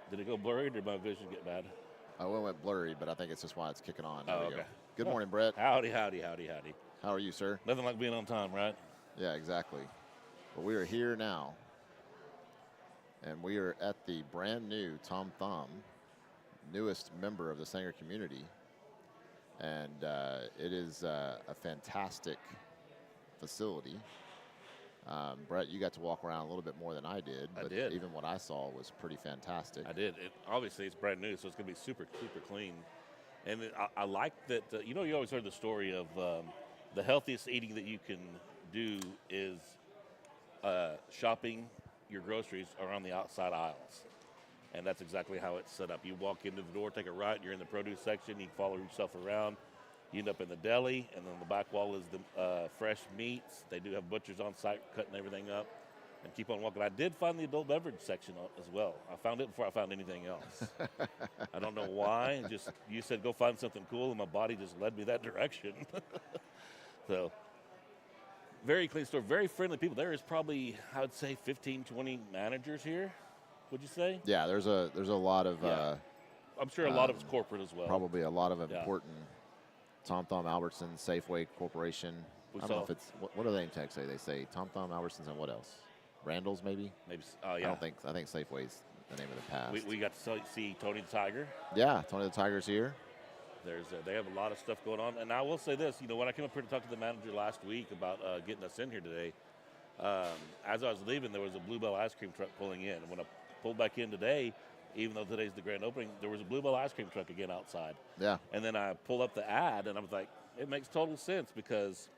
Did it go blurry or did my vision get bad? Oh, it went blurry, but I think it's just why it's kicking on. There Oh, we okay. go. Good morning, Brett. Howdy, howdy, howdy, howdy. How are you, sir? Nothing like being on time, right? Yeah, exactly. Well, we are here now, and we are at the brand new Tom Thumb, newest member of the Sanger community, and it is a fantastic facility. Brett, you got to walk around a little bit more than I did. I But did. even what I saw was pretty fantastic. I did. Obviously, it's brand new, so it's going to be super, super clean. And I like that, you always heard the story of the healthiest eating that you can do is shopping your groceries around the outside aisles. And that's exactly how it's set up. You walk into the door, take a right, you're in the produce section, you follow yourself around, you end up in the deli, and then the back wall is the fresh meats. They do have butchers on site cutting everything up, and keep on walking. I did find the adult beverage section as well. I found it before I found anything else. I don't know why. You said go find something cool, and my body just led me that direction. So, very clean store, very friendly people. There is probably, I would say, 15, 20 managers here. Would you say? Yeah, there's a lot of I'm sure a lot of it's corporate as well. probably a lot of Yeah. important Tom Thumb Albertsons, Safeway Corporation. I don't know if it's what do they in tech say? They say Tom Thumb Albertsons and what else? Randall's maybe. Maybe. Oh yeah. I think Safeway's the name of the past. We got to see Tony the Tiger. Yeah, Tony the Tiger's here. They have a lot of stuff going on, and I will say this. When I came up here to talk to the manager last week about getting us in here today, as I was leaving, there was a Bluebell ice cream truck pulling in. And when I pulled back in today, even though today's the grand opening, there was a Bluebell ice cream truck again outside. Yeah. And then I pulled up the ad, and I was like, it makes total sense because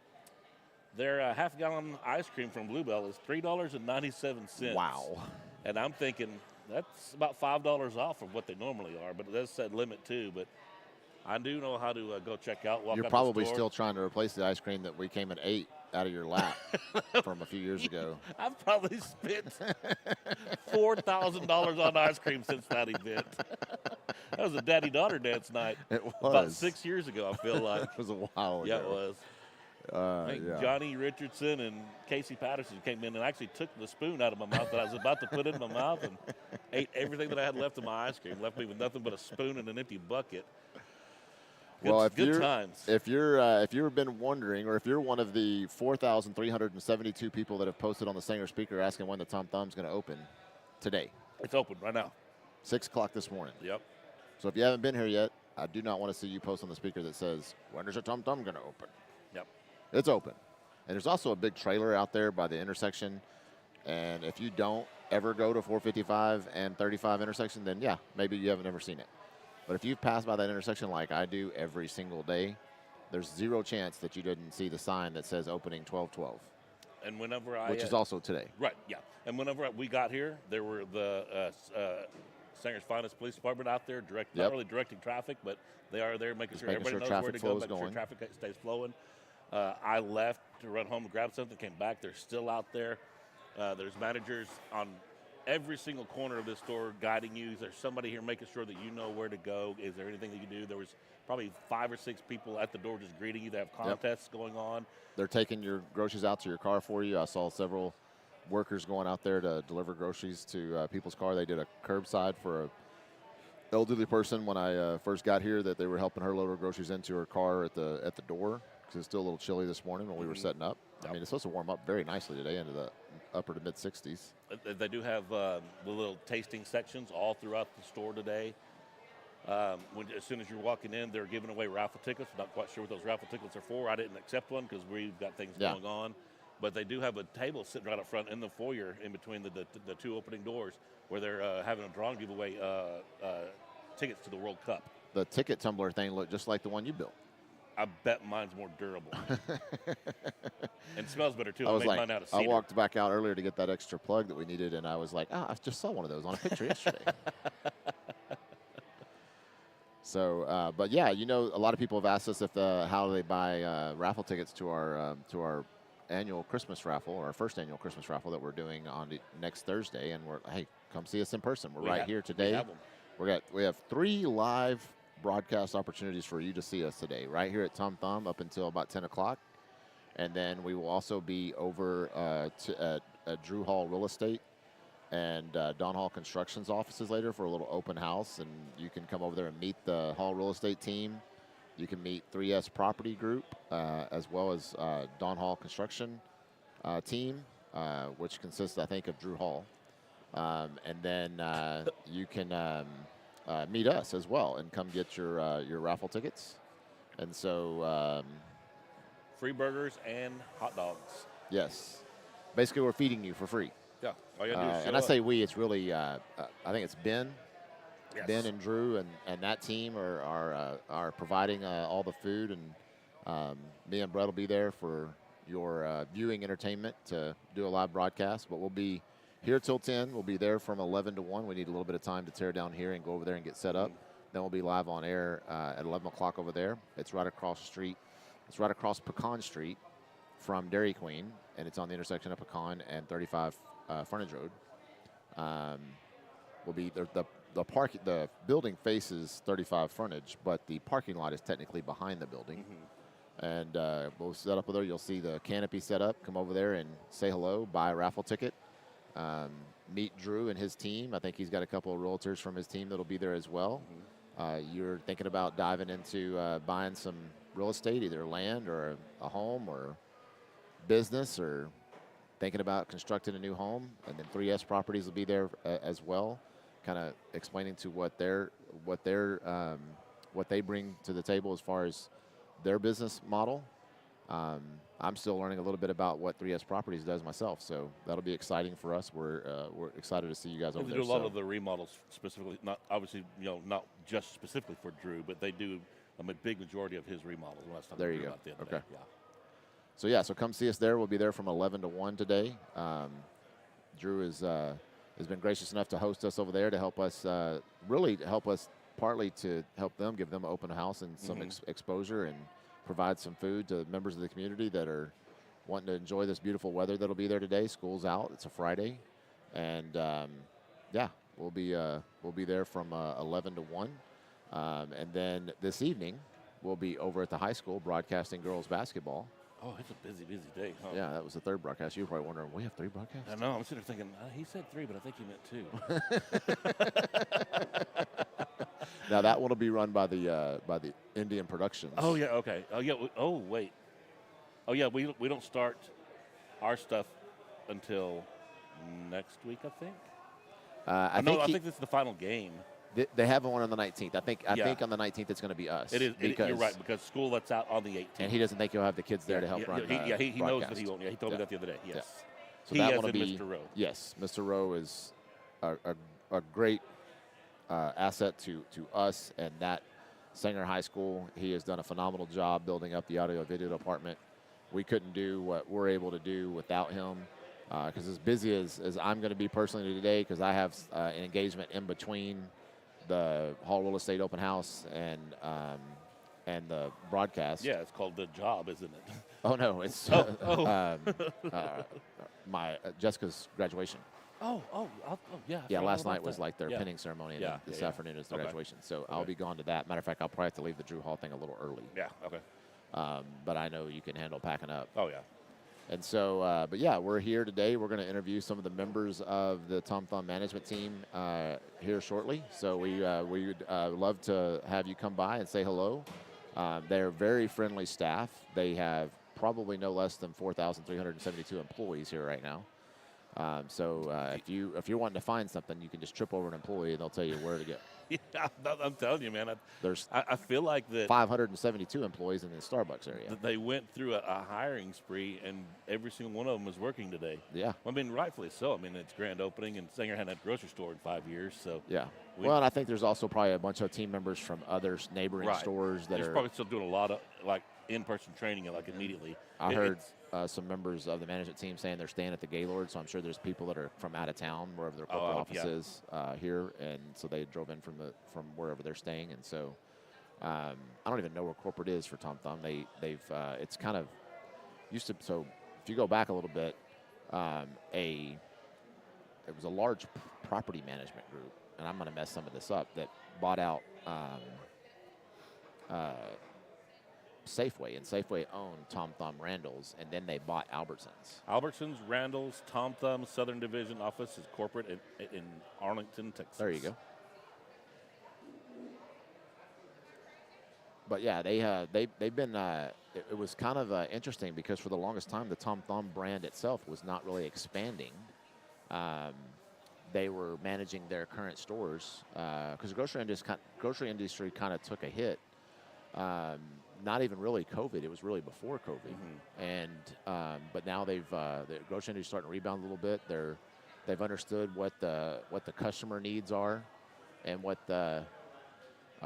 their half-gallon ice cream from Bluebell is $3.97. Wow. And I'm thinking that's about $5 off of what they normally are, but it does set limit too. But I do know how to go check out. Walk You're out probably the store. still trying to replace the ice cream that we came and ate out of your lap from a few years ago. I've probably spent $4,000 on ice cream since that event. That was a daddy-daughter dance night. It was. About 6 years ago, I feel like. It was a while ago. Yeah, it was. I think yeah. Johnny Richardson and Casey Patterson came in and actually took the spoon out of my mouth that I was about to put in my mouth and ate everything that I had left of my ice cream. Left me with nothing but a spoon and an empty bucket. Good times. If you've been wondering, or if you're one of the 4,372 people that have posted on the Sanger speaker asking when the Tom Thumb's going to open, today. It's open right now. 6 o'clock this morning. Yep. So if you haven't been here yet, I do not want to see you post on the speaker that says, when is the Tom Thumb going to open? Yep. It's open. And there's also a big trailer out there by the intersection. And if you don't ever go to 455 and 35 intersection, then yeah, maybe you haven't ever seen it. But if you've passed by that intersection like I do every single day, there's zero chance that you didn't see the sign that says opening 12/12. And whenever which is also today. Right, yeah. And whenever we got here, there were the Sanger's Finest Police Department out there, not really directing traffic, but they are there making sure everybody knows where to go, making sure traffic stays flowing. I left to run home and grab something, came back. They're still out there. There's managers on every single corner of this store guiding you. There's somebody here making sure that you know where to go. Is there anything that you can do? There was probably 5 or 6 people at the door just greeting you. They have contests going on. They're taking your groceries out to your car for you. I saw several workers going out there to deliver groceries to people's car. They did a curbside for a elderly person when I first got here that they were helping her load her groceries into her car at the door because it's still a little chilly this morning when we were setting up. Yep. I mean, it's supposed to warm up very nicely today into the upper to mid 60s. They do have the little tasting sections all throughout the store today. As soon as you're walking in, they're giving away raffle tickets. I'm not quite sure what those raffle tickets are for. I didn't accept one because we've got things going on. But they do have a table sitting right up front in the foyer in between the 2 opening doors where they're having a drawing giveaway tickets to the World Cup. The ticket tumbler thing looked just like the one you built. I bet mine's more durable. And smells better, too. I was like, mine out of cedar. I walked back out earlier to get that extra plug that we needed, and I was like, I just saw one of those on a picture yesterday. So, but yeah, a lot of people have asked us if how they buy raffle tickets to our annual Christmas raffle, or our first annual Christmas raffle that we're doing on next Thursday. And hey, come see us in person. We're right here today. We have 3 live broadcast opportunities for you to see us today, right here at Tom Thumb up until about 10 o'clock. And then we will also be over at Drew Hall Real Estate and Don Hall Construction's offices later for a little open house. And you can come over there and meet the Hall Real Estate team. You can meet 3S Property Group as well as Don Hall Construction team, which consists, I think, of Drew Hall. And then you can meet us as well and come get your raffle tickets. And so Free burgers and hot dogs. yes, basically we're feeding you for free. Yeah, all you gotta do is show And I up. say we, it's really I think it's Ben. Yes. Ben and Drew and that team are providing all the food, and me and Brett will be there for your viewing entertainment to do a live broadcast. But we'll be here till 10. We'll be there from 11 to 1. We need a little bit of time to tear down here and go over there and get set up. Then we'll be live on air at 11 o'clock over there. It's right across the street. It's right across Pecan Street from Dairy Queen, and it's on the intersection of Pecan and 35 Frontage Road. Will be the building faces 35 Frontage, but the parking lot is technically behind the building. And we'll set up there. You'll see the canopy set up. Come over there and say hello, buy a raffle ticket. Meet Drew and his team. I think he's got a couple of realtors from his team that'll be there as well. You're thinking about diving into buying some real estate, either land or a home or business, or thinking about constructing a new home. And then 3S Properties will be there as well, kind of explaining to what they bring to the table as far as their business model. I'm still learning a little bit about what 3S Properties does myself, so that'll be exciting for us. We're excited to see you guys over They there. do a lot of the remodels specifically, not obviously, not just specifically for Drew, but they do a big majority of his remodels. When I was talking There to you Drew go. about the other Okay. day. Yeah. So come see us there. We'll be there from 11 to 1 today. Drew has been gracious enough to host us over there to help us, partly to help them, give them an open house and some exposure, and provide some food to members of the community that are wanting to enjoy this beautiful weather that'll be there today. School's out. It's a Friday. And, we'll be there from 11 to 1. And then this evening, we'll be over at the high school broadcasting girls basketball. Oh, it's a busy day, huh? Yeah, that was the third broadcast. You were probably wondering, we have 3 broadcasts? I know. I'm sitting there thinking, he said 3, but I think he meant 2. Now that one will be run by the Indian Productions. Oh, yeah, okay. Oh, yeah. Oh, wait. Oh, yeah, we don't start our stuff until next week, I think. I think this is the final game. They have one on the 19th. I think Yeah. on the 19th it's going to be us. It is. You're right, because school lets out on the 18th. And he doesn't think he'll have the kids there to help run. He knows that he broadcast. won't. Yeah, he told me Yeah. that the other day. Yes. Yeah. So He that as one will in be Mr. Rowe. Yes, Mr. Rowe is a great asset to us and that Sanger High School. He has done a phenomenal job building up the audio video department. We couldn't do what we're able to do without him. Because as busy as I'm going to be personally today, because I have an engagement in between the Hall Real Estate Open House and the broadcast. Yeah, it's called The Job, isn't it? Oh no, it's my Jessica's graduation. Oh, yeah. Yeah, last night was like their Yeah. pinning ceremony, and Yeah, then this yeah, yeah. afternoon is the Okay. graduation. So Okay. I'll be gone to that. Matter of fact, I'll probably have to leave the Drew Hall thing a little early. Yeah, okay. But I know you can handle packing up. Oh, yeah. And so, but yeah, we're here today. We're going to interview some of the members of the Tom Thumb management team here shortly. So we would love to have you come by and say hello. They're very friendly staff. They have probably no less than 4,372 employees here right now. If you're wanting to find something, you can just trip over an employee and they'll tell you where to go. Yeah, I'm telling you, man. There's I feel like that 572 employees in the Starbucks area. that they went through a hiring spree, and every single one of them is working today. Yeah. I mean, rightfully so. I mean, it's grand opening, and Sanger hadn't had a grocery store in 5 years, so. Yeah. Well, and I think there's also probably a bunch of team members from other neighboring Right. stores that He's are. probably still doing a lot of, like, in-person training, like, immediately. I heard It's- some members of the management team saying they're staying at the Gaylord, so I'm sure there's people that are from out of town, wherever their corporate office yeah. is here, and so they drove in from wherever they're staying, and so I don't even know where corporate is for Tom Thumb. They've it's kind of used to. So if you go back a little bit, it was a large property management group, and I'm going to mess some of this up, that bought out Safeway, and Safeway owned Tom Thumb Randall's, and then they bought Albertsons. Albertsons, Randall's, Tom Thumb, Southern Division office is corporate in Arlington, Texas. There you go. But yeah, they've been. It was kind of interesting because for the longest time, the Tom Thumb brand itself was not really expanding. They were managing their current stores because the grocery industry kind of took a hit. Not even really COVID; it was really before COVID. And but now the grocery industry is starting to rebound a little bit. They've understood what the customer needs are, and what I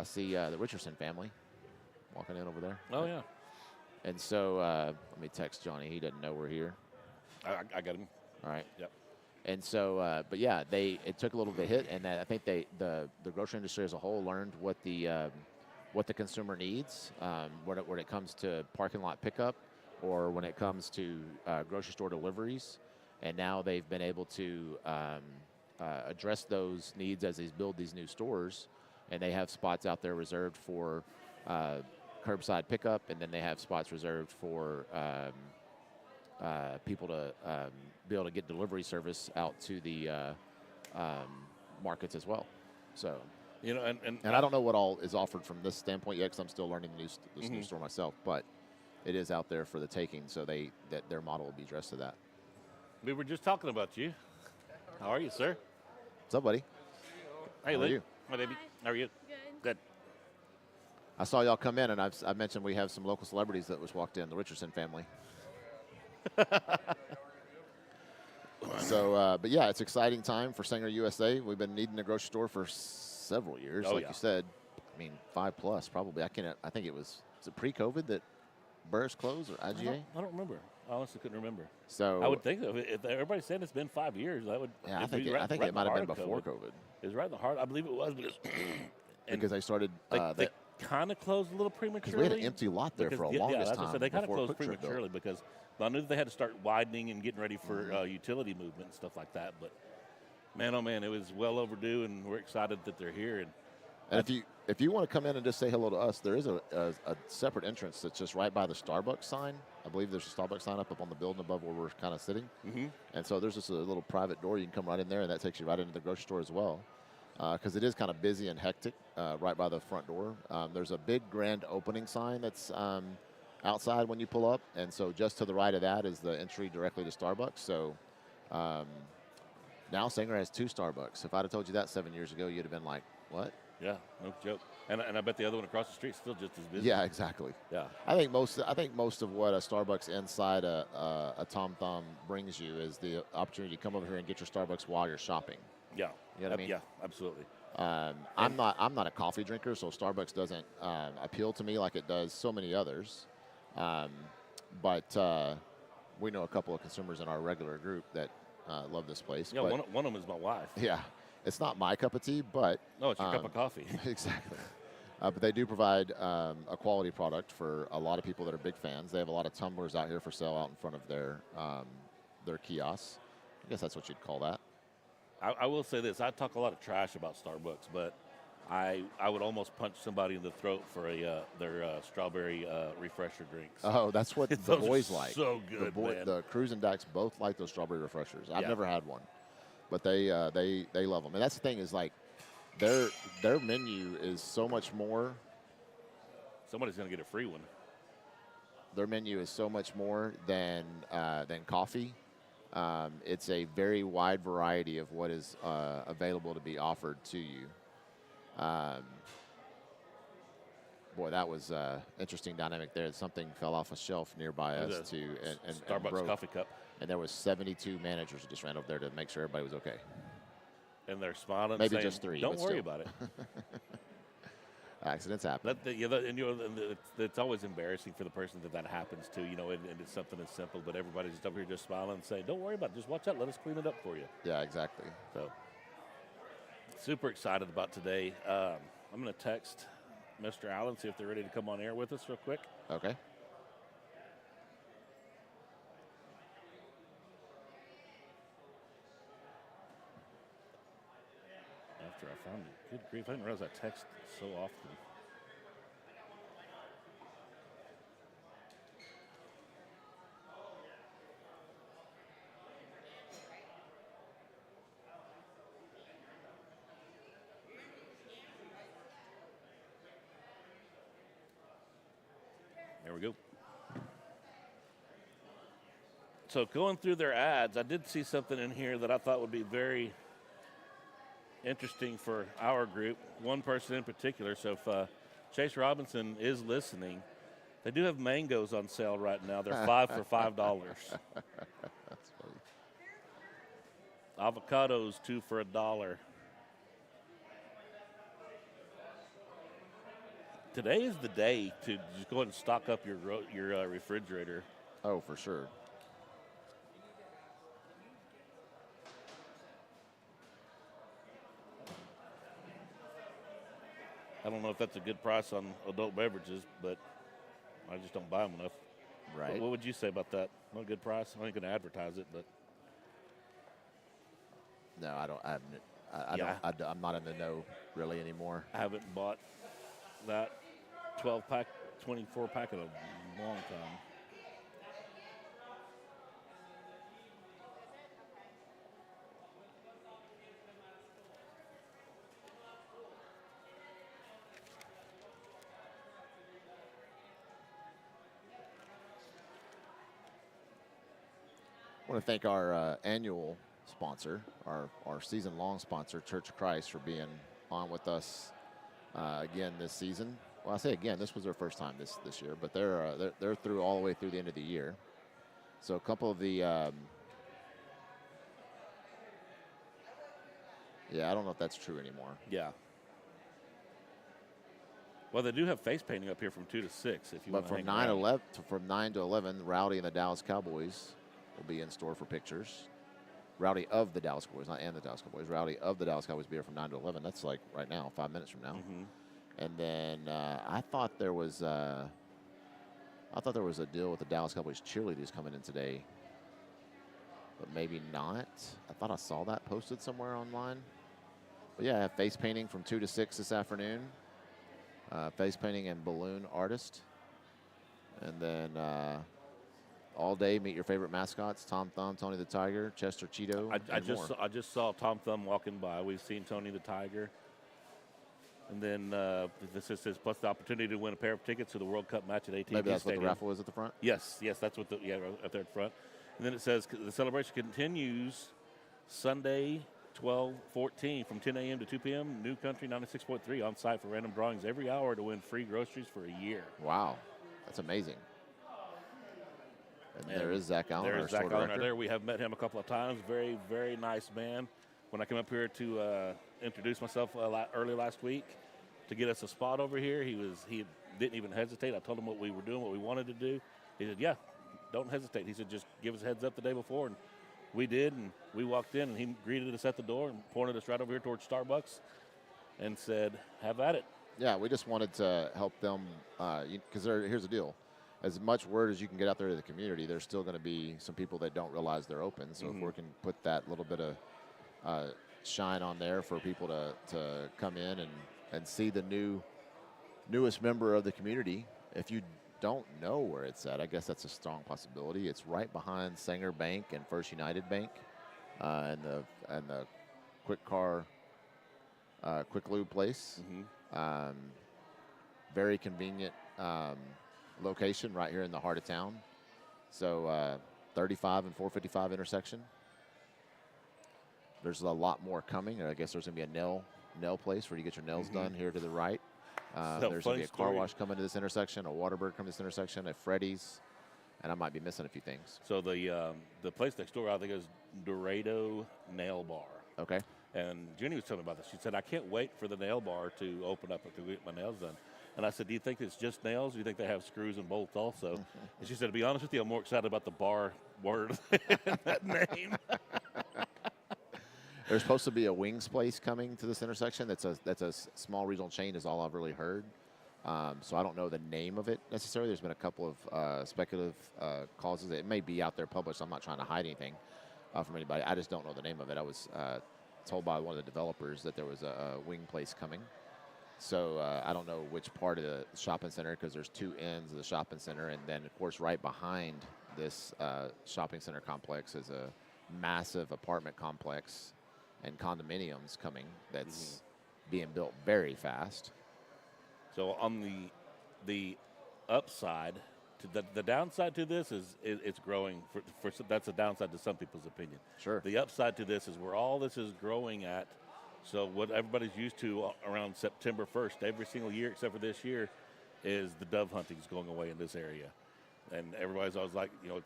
see the Richardson family walking in over there. Oh, yeah. And so let me text Johnny. He doesn't know we're here. I got him. All right. Yep. And so, but yeah, it took a little bit of hit, and I think the grocery industry as a whole learned what the consumer needs when it comes to parking lot pickup or when it comes to grocery store deliveries, and now they've been able to address those needs as they build these new stores, and they have spots out there reserved for curbside pickup, and then they have spots reserved for people to be able to get delivery service out to the markets as well. So, and I don't know what all is offered from this standpoint yet because I'm still learning this new store myself, but it is out there for the taking, so that their model will be addressed to that. We were just talking about you. How are you, sir? What's up, buddy? Hey, How are Lee. you? Hi, baby. How are you? Good. I saw y'all come in, and I mentioned we have some local celebrities that was walked in, the Richardson family. So, but yeah, it's an exciting time for Sanger USA. We've been needing a grocery store for several years, like you said. I mean, 5+ probably. I think it was it pre-COVID that Burris closed or IGA? I don't remember. I honestly couldn't remember. So I would think so. If everybody's saying it's been 5 years, that would. Yeah, I think it might have been before COVID. It was right in the heart. I believe it was, because they started. They kind of closed a little prematurely. Because we had an empty lot there for a longest time. So they kind of closed prematurely because I knew that they had to start widening and getting ready for utility movement and stuff like that. But man, oh man, it was well overdue, and we're excited that they're here. And if you want to come in and just say hello to us, there is a separate entrance that's just right by the Starbucks sign. I believe there's a Starbucks sign up on the building above where we're kind of sitting. And so there's just a little private door. You can come right in there, and that takes you right into the grocery store as well. Because it is kind of busy and hectic right by the front door. There's a big grand opening sign that's outside when you pull up. And so just to the right of that is the entry directly to Starbucks. So now Sanger has 2 Starbucks. If I'd have told you that 7 years ago, you'd have been like, what? Yeah, no joke. And I bet the other one across the street is still just as busy. Yeah, exactly. Yeah. I think most of what a Starbucks inside a Tom Thumb brings you is the opportunity to come over here and get your Starbucks while you're shopping. Yeah. You know what I mean? Yeah, absolutely. I'm not a coffee drinker, so Starbucks doesn't appeal to me like it does so many others. But we know a couple of consumers in our regular group that love this place. Yeah, but, one of them is my wife. Yeah. It's not my cup of tea, but... No, it's your cup of coffee. Exactly. But they do provide a quality product for a lot of people that are big fans. They have a lot of tumblers out here for sale out in front of their kiosks. I guess that's what you'd call that. I will say this. I talk a lot of trash about Starbucks, but I would almost punch somebody in the throat for their strawberry refresher drinks. Oh, that's what the boys like. So good, man. The Cruz and Dax both like those strawberry refreshers. I've never had one. But they love them, and that's the thing is like their menu is so much more. Somebody's gonna get a free one. Their menu is so much more than coffee. It's a very wide variety of what is available to be offered to you. Boy, that was interesting dynamic there. Something fell off a shelf nearby us and Starbucks broke. coffee cup. And there was 72 managers who just ran over there to make sure everybody was okay. And they're smiling. Maybe saying, just 3. Don't worry still. about it. Accidents happen. It's always embarrassing for the person that happens to. And it's something as simple, but everybody's just over here just smiling and saying, "Don't worry about it. Just watch out. Let us clean it up for you." Yeah, exactly. So, super excited about today. I'm going to text Mr. Allen, see if they're ready to come on air with us real quick. Okay. After I found it. Good grief, I didn't realize I text so often. There we go. So going through their ads, I did see something in here that I thought would be very interesting for our group. One person in particular. So if Chase Robinson is listening, they do have mangoes on sale right now. They're 5 for $5. That's funny. Avocados 2 for $1. Today is the day to just go ahead and stock up your refrigerator. Oh, for sure. I don't know if that's a good price on adult beverages, but I just don't buy them enough. Right. What would you say about that? Not a good price. I ain't going to advertise it, but No, I don't. Yeah. I'm not in the know really anymore. I haven't bought that 12-pack, 24-pack in a long time. I want to thank our annual sponsor, our season-long sponsor, Church of Christ, for being on with us again this season. Well, I say again, this was their first time this year, but they're through all the way through the end of the year. So a couple of the yeah, I don't know if that's true anymore. Yeah. Well, they do have face painting up here from 2 to 6. If you But want from from 9 to 11, Rowdy and the Dallas Cowboys will be in store for pictures. Rowdy of the Dallas Cowboys, not and the Dallas Cowboys. Rowdy of the Dallas Cowboys will be here from 9 to 11. That's like right now, 5 minutes from now. Mm-hmm. And then I thought there was a deal with the Dallas Cowboys cheerleaders coming in today, but maybe not. I thought I saw that posted somewhere online. But yeah, I have face painting from 2 to 6 this afternoon. Face painting and balloon artist. And then all day, meet your favorite mascots: Tom Thumb, Tony the Tiger, Chester Cheeto. I just saw Tom Thumb walking by. We've seen Tony the Tiger. And then this says, plus the opportunity to win a pair of tickets to the World Cup match at AT&T Maybe that's Stadium. what the raffle is at the front? Yes, that's what up there at front. And then it says the celebration continues Sunday, 12/14 from 10 a.m. to 2 p.m. New Country 96.3 on site for random drawings every hour to win free groceries for a year. Wow, that's amazing. And there is Zach Allen, There's our Zach store Allen director. right there. We have met him a couple of times. Very, very nice man. When I came up here to introduce myself early last week to get us a spot over here, he didn't even hesitate. I told him what we were doing, what we wanted to do. He said, "Yeah, don't hesitate." He said, "Just give us a heads up the day before." And we did, and we walked in, and he greeted us at the door and pointed us right over here towards Starbucks and said, "Have at it." Yeah, we just wanted to help them because here's the deal. As much word as you can get out there to the community, there's still going to be some people that don't realize they're open. So if we can put that little bit of shine on there for people to come in and see the newest member of the community. If you don't know where it's at, I guess that's a strong possibility. It's right behind Sanger Bank and First United Bank, and the Quick Lube place. Very convenient location right here in the heart of town. So 35 and 455 intersection. There's a lot more coming. I guess there's going to be a nail place where you get your nails done here to the right. There's going to be a car wash coming to this intersection, a Whataburger coming to this intersection, a Freddy's, and I might be missing a few things. So the place next door, I think, is Dorado Nail Bar. Okay. And Jenny was telling me about this. She said, "I can't wait for the nail bar to open up to get my nails done." And I said, "Do you think it's just nails, or do you think they have screws and bolts also?" And she said, "To be honest with you, I'm more excited about the bar word than that name." There's supposed to be a wings place coming to this intersection. That's a small regional chain is all I've really heard. So I don't know the name of it necessarily. There's been a couple of speculative causes. It may be out there published. I'm not trying to hide anything from anybody. I just don't know the name of it. I was told by one of the developers that there was a wing place coming. So I don't know which part of the shopping center, because there's two ends of the shopping center. And then, of course, right behind this shopping center complex is a massive apartment complex and condominiums coming that's being built very fast. So on the upside, The downside to this is it's growing. That's a downside to some people's opinion. Sure. The upside to this is where all this is growing at. So what everybody's used to around September 1st, every single year except for this year, is the dove hunting is going away in this area. And everybody's always like, it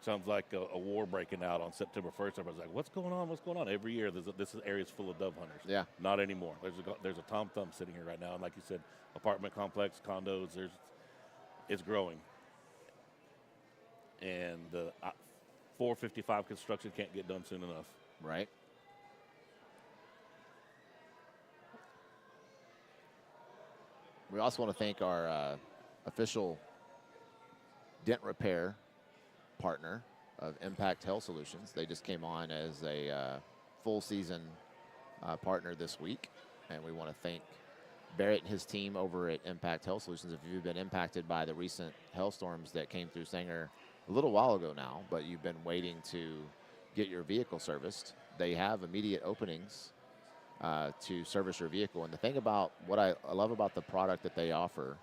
sounds like a war breaking out on September 1st. Everybody's like, what's going on? What's going on? Every year, this area is full of dove hunters. Yeah. Not anymore. There's a Tom Thumb sitting here right now. And like you said, apartment complex, condos, it's growing. And the 455 construction can't get done soon enough. Right. We also want to thank our official dent repair partner of Impact Health Solutions. They just came on as a full season partner this week, and we want to thank Barrett and his team over at Impact Health Solutions. If you've been impacted by the recent hailstorms that came through Sanger a little while ago now, but you've been waiting to get your vehicle serviced, they have immediate openings to service your vehicle. And the thing about what I love about the product that they offer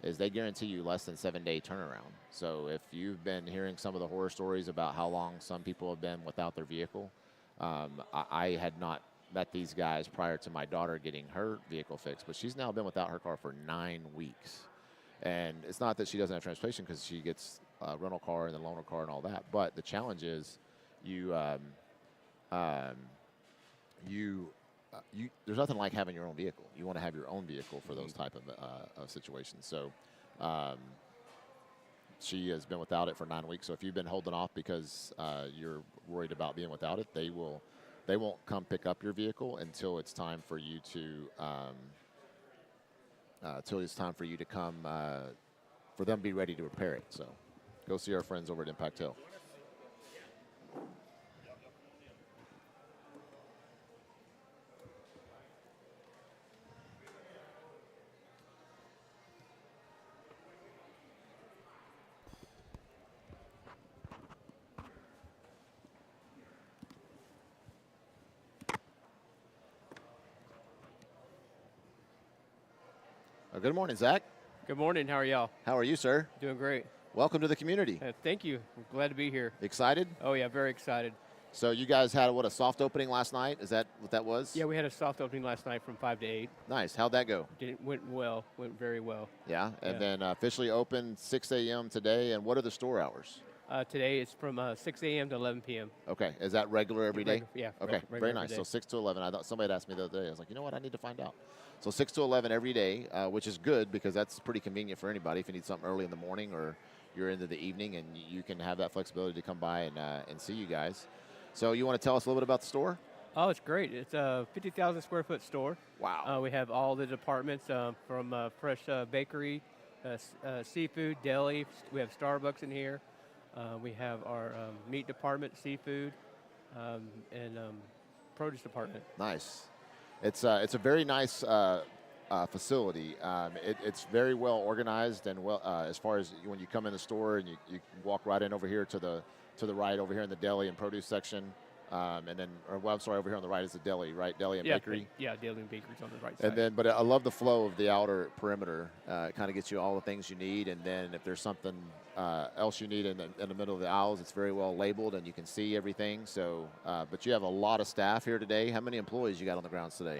is they guarantee you less than 7-day turnaround. So if you've been hearing some of the horror stories about how long some people have been without their vehicle, I had not met these guys prior to my daughter getting her vehicle fixed, but she's now been without her car for 9 weeks. And it's not that she doesn't have transportation, because she gets a rental car and then loaner car and all that. But the challenge is there's nothing like having your own vehicle. You want to have your own vehicle for those type of situations. So she has been without it for 9 weeks. So if you've been holding off because you're worried about being without it, they won't come pick up your vehicle until it's time for you to come for them to be ready to repair it. So go see our friends over at Impact Hill. Good morning, Zach. Good morning. How are y'all? How are you, sir? Doing great. Welcome to the community. Thank you. I'm glad to be here. Excited? Oh, yeah, very excited. So you guys had, a soft opening last night? Is that what that was? Yeah, we had a soft opening last night from 5 to 8. Nice. How'd that go? It went well. Went very well. Yeah, and then officially opened 6 a.m. today. And what are the store hours? Today it's from 6 a.m. to 11 p.m. Okay. Is that regular every day? Yeah. Okay. Very nice. So 6 to 11. I thought somebody had asked me the other day. I was like, you know what? I need to find out. So 6 to 11 every day, which is good because that's pretty convenient for anybody. If you need something early in the morning or you're into the evening, and you can have that flexibility to come by and see you guys. So you want to tell us a little bit about the store? Oh, it's great. It's a 50,000 square foot store. Wow. We have all the departments from fresh bakery, seafood, deli. We have Starbucks in here. We have our meat department, seafood, and produce department. Nice. It's a very nice facility. It's very well organized and well as far as when you come in the store and you walk right in over here to the right over here in the deli and produce section. And then, over here on the right is the deli, right? Deli and bakery. Yeah, deli and bakery's on the right side. And then, but I love the flow of the outer perimeter. It kind of gets you all the things you need. And then if there's something else you need in the middle of the aisles, it's very well labeled and you can see everything. So, but you have a lot of staff here today. How many employees you got on the grounds today?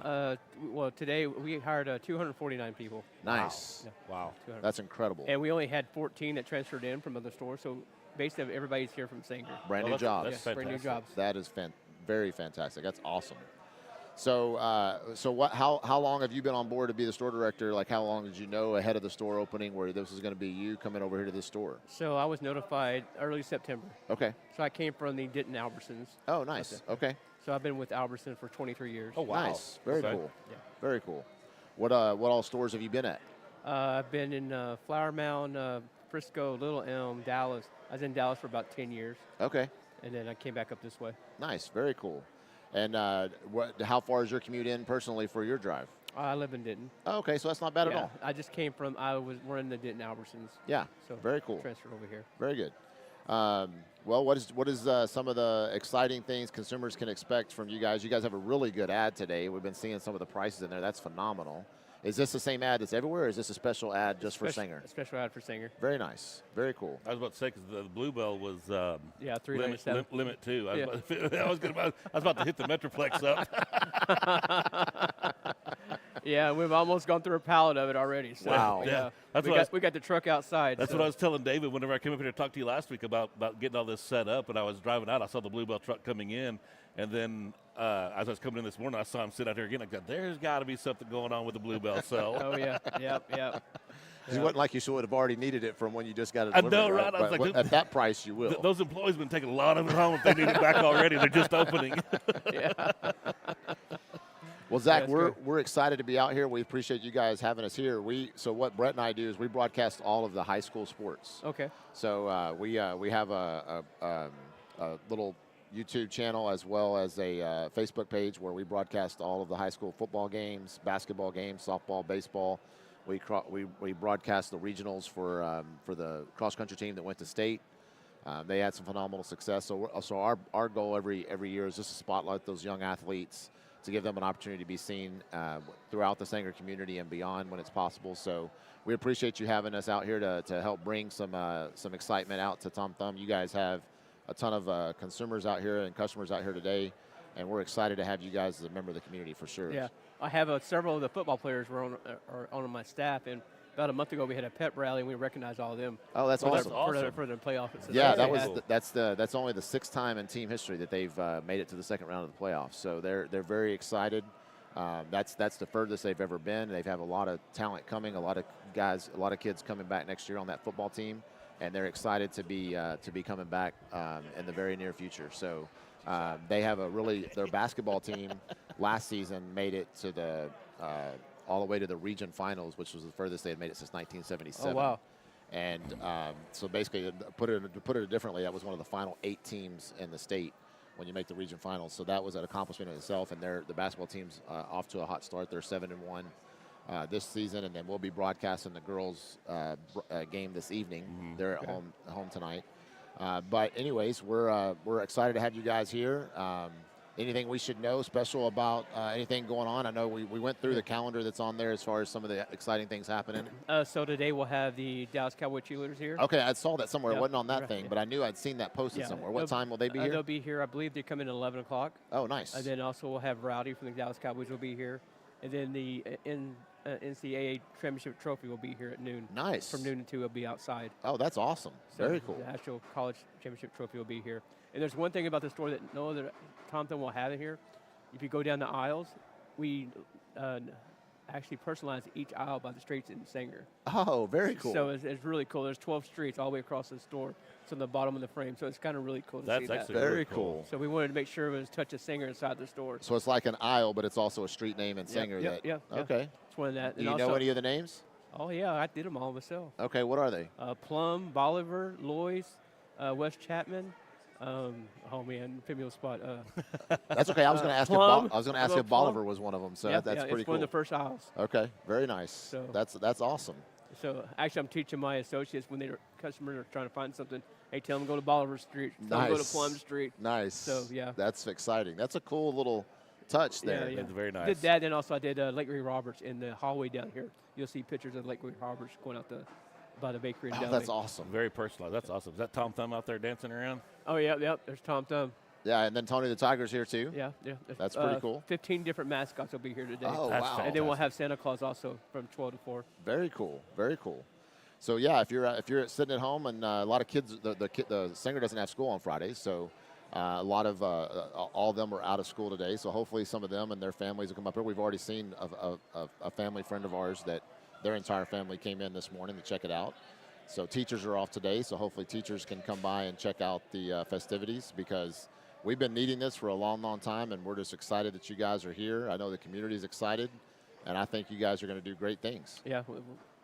Well, today we hired 249 people. Nice. Wow. That's incredible. And we only had 14 that transferred in from other stores. So basically everybody's here from Sanger. Brand new jobs. That's brand new jobs. That is very fantastic. That's awesome. So, how long have you been on board to be the store director? Like, how long did you know ahead of the store opening where this was going to be you coming over here to this store? So I was notified early September. Okay. So I came from the Denton Albertsons. Oh, nice. Okay. So I've been with Albertson for 23 years. Oh, wow. Nice. Very cool. Yeah. Very cool. What all stores have you been at? I've been in Flower Mound, Frisco, Little Elm, Dallas. I was in Dallas for about 10 years. Okay. And then I came back up this way. Nice. Very cool. And how far is your commute in personally for your drive? I live in Denton. Oh, okay, so that's not bad at all. I just came from, we're in the Denton Albertsons. Yeah, so very cool. Transferred over here. Very good. Well, what is some of the exciting things consumers can expect from you guys? You guys have a really good ad today. We've been seeing some of the prices in there. That's phenomenal. Is this the same ad that's everywhere, or is this a special ad just for Sanger? A special ad for Sanger. Very nice. Very cool. I was about to say, because the Bluebell was Yeah, $3.97. limit too. Yeah. I was about to hit the Metroplex up. Yeah, we've almost gone through a pallet of it already. So, Wow. Yeah, Yeah. we got the truck outside. That's so. what I was telling David whenever I came up here to talk to you last week about getting all this set up. And I was driving out, I saw the Bluebell truck coming in, and then as I was coming in this morning, I saw him sit out here again. I thought, there's got to be something going on with the Bluebell cell. Oh yeah, yep. It wasn't like you would have already needed it from when you just got it I delivered. know, right? I was But like, at that price, you will. Those employees have been taking a lot of it home if they need it back already. They're just opening. Yeah. Well, Zach, Yeah, we're excited to be out here. We appreciate you guys having us here. So what Brett and I do is we broadcast all of the high school sports. Okay. So we have a little YouTube channel as well as a Facebook page where we broadcast all of the high school football games, basketball games, softball, baseball. We broadcast the regionals for the cross country team that went to state. They had some phenomenal success. So our goal every year is just to spotlight those young athletes, to give them an opportunity to be seen throughout the Sanger community and beyond when it's possible. So we appreciate you having us out here to help bring some excitement out to Tom Thumb. You guys have a ton of consumers out here and customers out here today, and we're excited to have you guys as a member of the community for sure. Yeah, I have several of the football players are on my staff, and about a month ago we had a pep rally and we recognized all of them. Oh, that's awesome. For their playoff. Yeah, that's only the sixth time in team history that they've made it to the second round of the playoffs. So they're very excited. That's the furthest they've ever been. They have a lot of talent coming, a lot of kids coming back next year on that football team, and they're excited to be coming back in the very near future. So they have their basketball team last season made it to all the way to the region finals, which was the furthest they had made it since 1977. Oh, wow. And so basically, to put it differently, that was one of the final 8 teams in the state when you make the region finals. So that was an accomplishment in itself. And the basketball team's off to a hot start. They're 7-1 this season, and then we'll be broadcasting the girls' game this evening. Mm-hmm. They're at home tonight. But anyways, we're excited to have you guys here. Anything we should know special about anything going on? I know we went through the calendar that's on there as far as some of the exciting things happening. So today we'll have the Dallas Cowboy cheerleaders here. Okay, I saw that somewhere. Yeah, It wasn't on that right, thing, yeah. but I knew I'd seen that posted somewhere. What time will they be here? They'll be here. I believe they come in at 11 o'clock. Oh, nice. And then also we'll have Rowdy from the Dallas Cowboys will be here. And then the NCAA Championship Trophy will be here at noon. Nice. From noon to 2 will be outside. Oh, that's awesome. So Very cool. The actual college championship trophy will be here. And there's one thing about the store that no other Tom Thumb will have it here. If you go down the aisles, we actually personalize each aisle by the streets in Sanger. Oh, very cool. So it's really cool. There's 12 streets all the way across the store. It's on the bottom of the frame. So it's kind of really cool to That's see that. actually Very really cool. So we wanted to make sure it was touch of Sanger inside the store. So it's like an aisle, but it's also a street name in Sanger. Yeah. Okay. It's one of that. Do you know any of the names? Oh, yeah. I did them all myself. Okay, what are they? Plum, Bolivar, Loyce, West Chapman. Oh man, put me on the spot. That's okay. I was going to ask. Plum. I was going to ask if Bolivar was one of them. So that's pretty it's cool. one of the first aisles. Okay, very nice. So that's awesome. So actually, I'm teaching my associates when customers are trying to find something. Hey, tell them to go to Bolivar Street. Tell them to go to Plum Street. Nice. So yeah, that's exciting. That's a cool little touch there. Yeah. It's very nice. Did that, and also I did Lake Ray Roberts in the hallway down here. You'll see pictures of Lake Ray Roberts going out by the bakery and deli. That's awesome. Very personalized. That's awesome. Is that Tom Thumb out there dancing around? Oh yeah. There's Tom Thumb. Yeah, and then Tony the Tiger's here too. Yeah. That's pretty cool. 15 different mascots will be here today. Oh, That's wow. fantastic. And then we'll have Santa Claus also from 12 to 4. Very cool. Very cool. So yeah, if you're sitting at home and a lot of kids, the Sanger doesn't have school on Fridays, so a lot of all of them are out of school today. So hopefully some of them and their families will come up here. We've already seen a family friend of ours that their entire family came in this morning to check it out. So teachers are off today, so hopefully teachers can come by and check out the festivities, because we've been needing this for a long, long time, and we're just excited that you guys are here. I know the community is excited, and I think you guys are going to do great things. Yeah,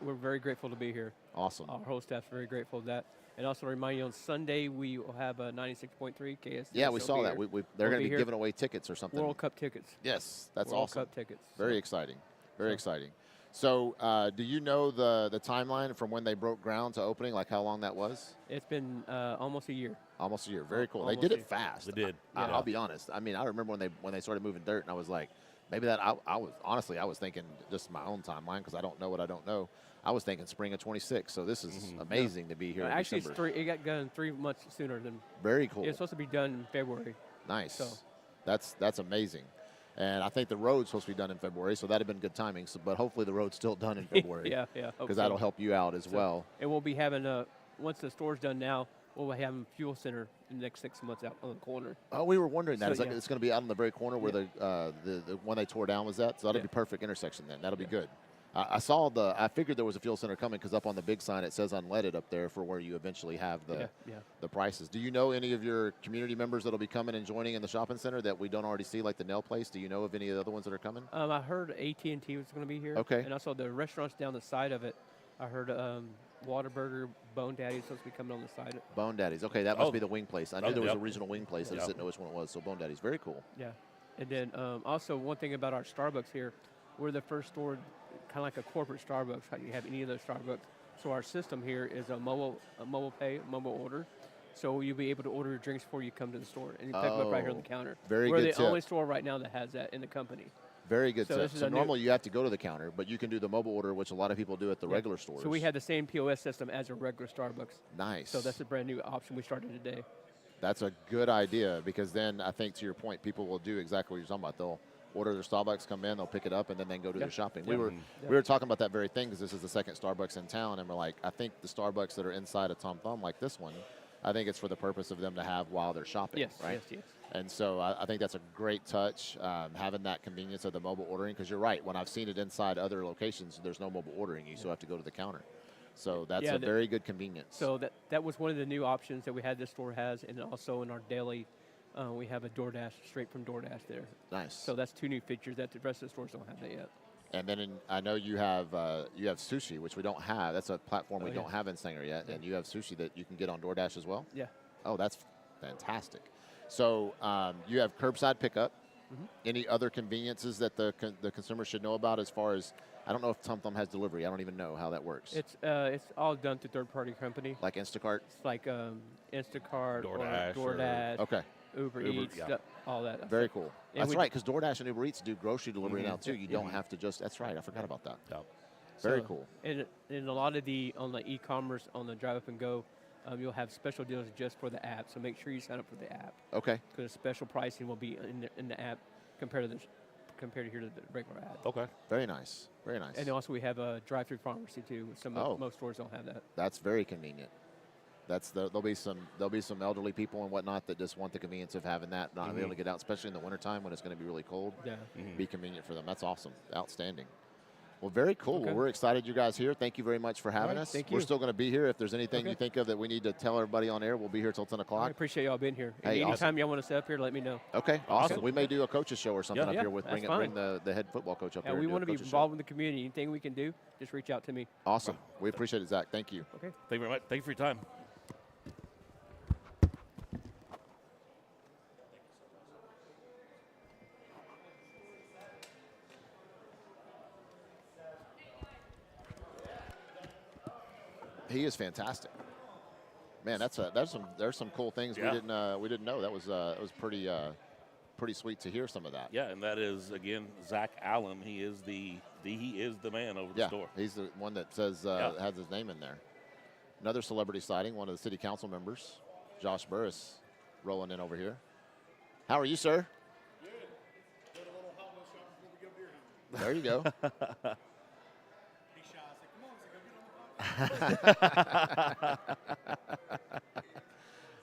we're very grateful to be here. Awesome. Our whole staff's very grateful for that. And also remind you, on Sunday we will have a 96.3 KS. Yeah, we saw that. They're going to be here. giving away tickets or something. World Cup tickets. Yes, that's World awesome. Cup tickets. Very exciting. Very exciting. So do you know the timeline from when they broke ground to opening, like how long that was? It's been almost a year. Almost a year. Very cool. They Almost did a it year. fast. They did. I'll be honest. I mean, I remember when they started moving dirt, and I was like, maybe that I was honestly I was thinking just my own timeline because I don't know what I don't know. I was thinking spring of 26. So this is amazing to be here. In Actually, December. it got done 3 months sooner than. Very cool. It's supposed to be done in February. Nice. So. That's amazing. And I think the road's supposed to be done in February, so that'd have been good timing. So, but hopefully the road's still done in February. yeah. Because that'll help you out as well. And we'll be having once the store's done now, we'll be having a fuel center in the next 6 months out on the corner. Oh, we were wondering that. So, It's going to be out on the very corner where the one they tore down was at. So that'll be perfect intersection then. That'll be good. I figured there was a fuel center coming because up on the big sign it says unleaded up there for where you eventually have the prices. Do you know any of your community members that'll be coming and joining in the shopping center that we don't already see, like the nail place? Do you know of any of the other ones that are coming? I heard AT&T was going to be here. Okay. And I saw the restaurants down the side of it. I heard Whataburger, Bone Daddy's supposed to be coming on the side. Bone Daddy's. Okay, that must be the wing place. I knew there was a regional wing place. I just didn't know which one it was. So Bone Daddy's. Very cool. Yeah. And then also one thing about our Starbucks here, we're the first store, kind of like a corporate Starbucks. How you have any of those Starbucks? So our system here is a mobile pay, mobile order. So you'll be able to order your drinks before you come to the store, and you pick them up right here on the counter. Very We're good the only store right now that has that in the company. Very good tip. So normally you have to go to the counter, but you can do the mobile order, which a lot of people do at the regular stores. So we have the same POS system as a regular Starbucks. Nice. So that's a brand new option we started today. That's a good idea because then I think to your point, people will do exactly what you're talking about. They'll order their Starbucks, come in, they'll pick it up, and then they go do their shopping. We were talking about that very thing because this is the second Starbucks in town, and we're like, I think the Starbucks that are inside of Tom Thumb, like this one, I think it's for the purpose of them to have while they're shopping, right? Yes. And so I think that's a great touch, having that convenience of the mobile ordering, because you're right. When I've seen it inside other locations, there's no mobile ordering. You still have to go to the counter. So that's a very good convenience. So that was one of the new options that we had this store has, and also in our deli, we have a DoorDash, straight from DoorDash there. Nice. So that's 2 new features that the rest of the stores don't have that yet. And then I know you have sushi, which we don't have. That's a platform we don't have in Sanger yet. And you have sushi that you can get on DoorDash as well? Yeah. Oh, that's fantastic. So you have curbside pickup. Any other conveniences that the consumer should know about as far as, I don't know if Tom Thumb has delivery. I don't even know how that works. It's all done through third-party company. Like Instacart? It's like Instacart, DoorDash, or DoorDash. Okay. Uber Eats, all that. Very cool. And that's right, because DoorDash and Uber Eats do grocery delivery now too. You don't have to just. That's right. I forgot about that. Yep. Very cool. And a lot of on the e-commerce, on the Drive Up and Go, you'll have special deals just for the app. So make sure you sign up for the app. Okay. Because special pricing will be in the app compared to here to the regular app. Okay. Very nice. Very nice. And also we have a drive-through pharmacy too. Most stores don't have that. That's very convenient. There'll be some elderly people and whatnot that just want the convenience of having that, not being able to get out, especially in the wintertime when it's going to be really cold. Yeah. Be convenient for them. That's awesome. Outstanding. Well, very cool. Okay. Well, we're excited you guys here. Thank you very much for having us. Thank We're you. still going to be here. If there's anything you think of that we need to tell everybody on air, we'll be here till 10 o'clock. I appreciate y'all being here. Hey, Anytime y'all want to set up here, let me know. Okay, awesome. We may do a coaches show or something up here with bring the head football coach up here. And we and do a want to be coaches involved in the community. Anything we can do, just reach out to me. show. Awesome. We appreciate it, Zach. Thank you. Okay. Thank you very much. Thank you for your time. He is fantastic. Man, there's some cool things we didn't know. That was pretty sweet to hear some of that. Yeah, and that is again Zach Allen. He is the man over the store. He's the one that says has his name in there. Another celebrity sighting, one of the city council members, Josh Burris, rolling in over here. How are you, sir? Good. Did a little hot shopping before we go beer hunting. There you go. He's shy. I said, come on. I said, go get on the podcast.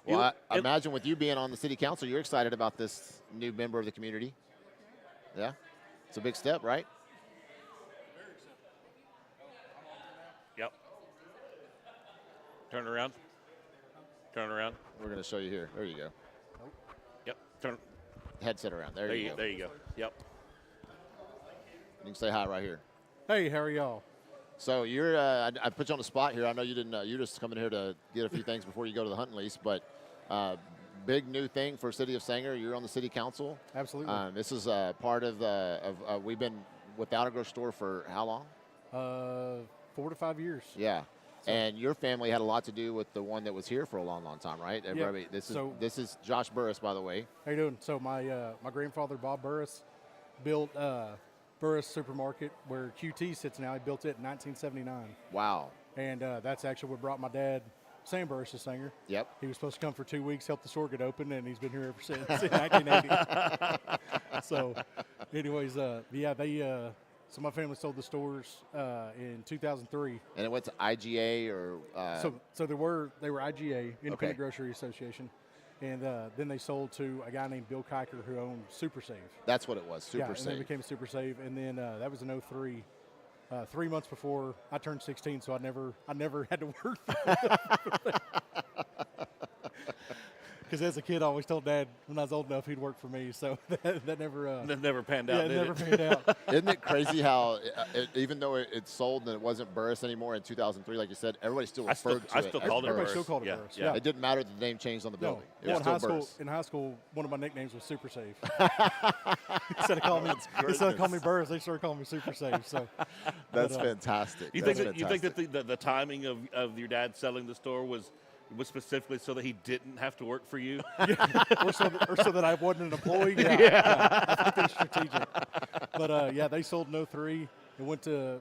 Well, I imagine with you being on the city council, you're excited about this new member of the community. Yeah? It's a big step, right? Very excited. Yep. Turn around. Turn around. We're going to show you here. There you go. Yep. Turn. Headset around. There you go. There you go. Yep. You can say hi right here. Hey, how are y'all? So you're, I put you on the spot here. I know you didn't. You're just coming here to get a few things before you go to the hunting lease. But big new thing for City of Sanger. You're on the city council. Absolutely. This is part of we've been without a grocery store for how long? 4 to 5 years. Yeah. And your family had a lot to do with the one that was here for a long, long time, right? Everybody, this is Josh Burris, by the way. How you doing? So my grandfather, Bob Burris, built Burris Supermarket where QT sits now. He built it in 1979. Wow. And that's actually what brought my dad, Sam Burris, the singer. Yep. He was supposed to come for 2 weeks, help the store get open, and he's been here ever since in 1980. So, anyways, yeah, they so my family sold the stores in 2003. And it went to IGA or So they were IGA, Independent Okay. Grocery Association, and then they sold to a guy named Bill Kiker who owned Super Save. that's what it was. Yeah, Super and then it Safe. became Super Save, and then that was in 03. 3 months before I turned 16, so I never had to work. Because as a kid, I always told Dad when I was old enough he'd work for me. So that never. That never panned Yeah, out, it did never it? panned out. Isn't it crazy how, even though it sold and it wasn't Burris anymore in 2003, like you said, everybody still I still referred to it called as it Everybody Burris. still called it Yeah, Burris. yeah. It didn't matter that the name changed on the No, building. It well, was still Burris. in high school, one of my nicknames was Super Save. instead of calling me Burris, they started calling me Super Save. So That's but, fantastic. You That's think that fantastic. the timing of your dad selling the store was specifically so that he didn't have to work for you? or so that I wasn't an employee. Yeah. I think that's strategic. But yeah, they sold in 03. It went to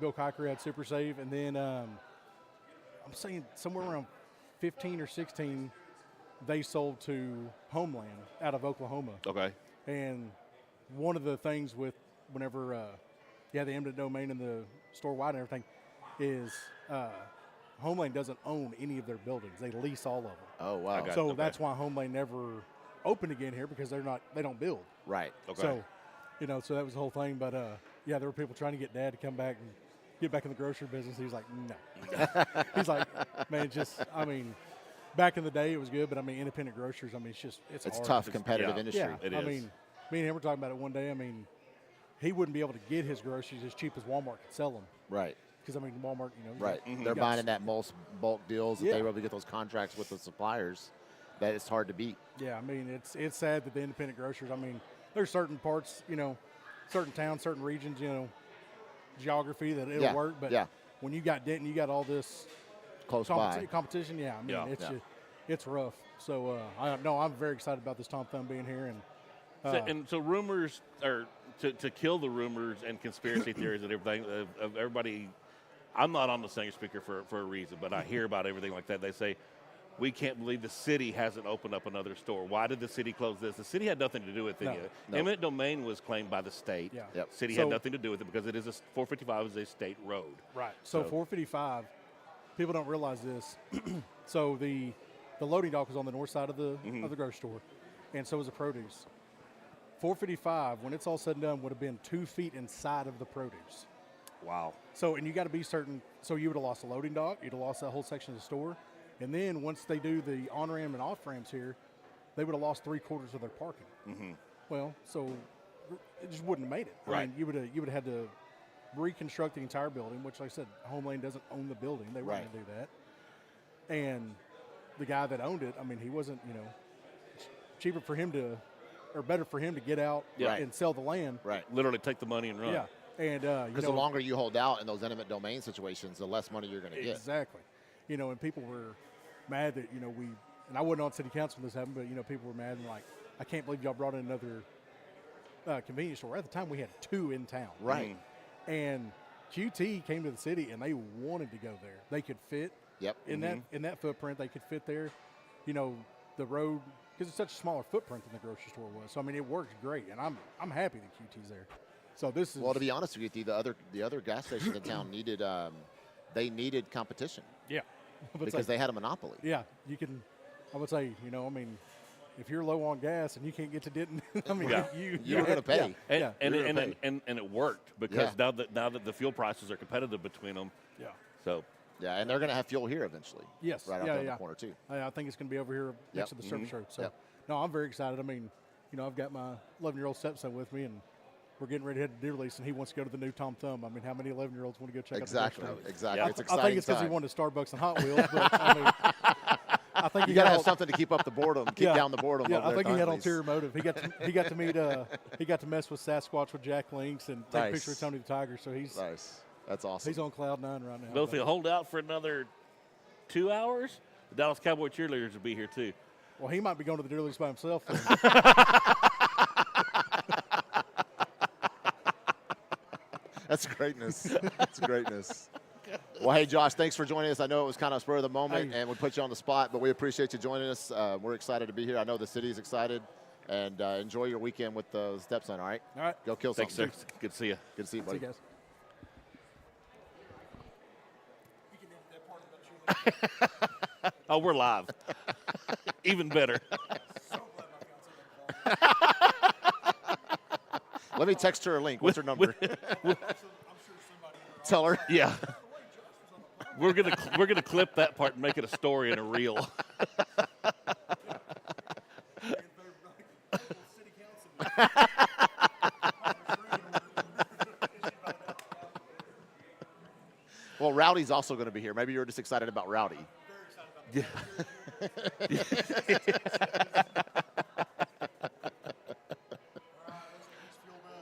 Bill Kiker had Super Save, and then I'm saying somewhere around 15 or 16, they sold to Homeland out of Oklahoma. Okay. And one of the things with whenever the eminent domain and the store wide and everything is Homeland doesn't own any of their buildings. They lease all of them. Oh, wow. got it. So Okay. that's why Homeland never opened again here because they don't build. Right. Okay. So, so that was the whole thing. But yeah, there were people trying to get Dad to come back and get back in the grocery business. He was like, no. He's like, man, back in the day it was good, but independent grocers. It's It's hard. tough, competitive yeah. industry. Yeah, It is. me and him were talking about it one day. He wouldn't be able to get his groceries as cheap as Walmart could sell them. Right. Because Walmart, Right. Mhm. They're you got buying in that most bulk deals that Yeah. they were able to get those contracts with the suppliers that it's hard to beat. Yeah, it's sad that the independent grocers. There's certain parts, certain towns, certain regions, geography that it'll Yeah, work. But yeah. when you got Denton, you got all this Close by. competition. Yeah, Yeah. it's rough. So I'm very excited about this Tom Thumb being here. And So rumors are to kill the rumors and conspiracy theories and everything of everybody. I'm not on the singer speaker for a reason, but I hear about everything like that. They say, we can't believe the city hasn't opened up another store. Why did the city close this? The city had nothing to do with it. No. No. Eminent domain was claimed by the state. Yeah. Yep. City So- had nothing to do with it because it is 455 is a state road. right. So 455, people don't realize this. So the loading dock was on the north side of the grocery store, and so was the produce. 455, when it's all said and done, would have been 2 feet inside of the produce. Wow. So, and you got to be certain. So you would have lost the loading dock. You'd have lost that whole section of the store. And then once they do the on ramp and off ramps here, they would have lost 3/4 of their parking. Mm-hmm. Well, so it just wouldn't have made it. Right. You would have had to reconstruct the entire building, which, like I said, Homeland doesn't own the building. They weren't Right. going to do that. And the guy that owned it, he wasn't, cheaper for him to, or better for him to get out Yeah. and sell the land. Right. Literally take the money and run. Yeah. And Because the longer you hold out in those eminent domain situations, the less money you're going to get. Exactly. And people were mad that, and I wasn't on city council when this happened, but, people were mad and like, I can't believe y'all brought in another convenience store. At the time, we had 2 in town. Right. And QT came to the city, and they wanted to go there. They could fit Yep. in that footprint. They could fit there. The road, because it's such a smaller footprint than the grocery store was. So, it works great, and I'm happy that QT's there. So this is Well, to be honest with you, the other gas stations in town needed competition yeah. But it's because like- they had a monopoly. Yeah, you can. I would say, if you're low on gas and you can't get to Denton, Yeah. You were gonna pay. Yeah, And, You're and, gonna and it worked because Yeah. now that the fuel prices are competitive between them. yeah. So Yeah, and they're going to have fuel here eventually. Yes. Right out yeah, there in yeah. the corner too. I think it's going to be over here next to the service road. So, Yep. no, I'm very excited. I've got my 11-year-old stepson with me, and we're getting ready to head to deer release, and he wants to go to the new Tom Thumb. How many 11-year-olds want to go check Exactly. out the grocery? Exactly. Yeah. It's I exciting. think it's because he time. wanted Starbucks and Hot Wheels, but I think You he got to got have all- something to keep up the boredom, keep down the boredom. Yeah, over I there think at he had Huntley's. ulterior motive. He got to meet. He got to mess with Sasquatch with Jack Links and take a Nice. picture of Tony the Tiger. So he's Nice. That's awesome. he's on cloud 9 right now. Bill, if you hold out for another 2 hours, the Dallas Cowboy cheerleaders will be here too. Well, he might be going to the deer release by himself. then. That's greatness. That's greatness. Well, hey, Josh, thanks for joining us. I know it was kind of spur of the moment, and we put you on the spot, but we appreciate you joining us. We're excited to be here. I know the city's excited, and enjoy your weekend with the stepson, all right? All right. Go kill Thanks, something. sir. Good to see you. Good to see you, See buddy. you guys. Oh, we're live. Even better. Let me text her a link. What's her number? Tell her. Yeah. We're gonna clip that part and make it a story and a reel. Well, Rowdy's also going to be here. Maybe you're just excited about Rowdy. Yeah.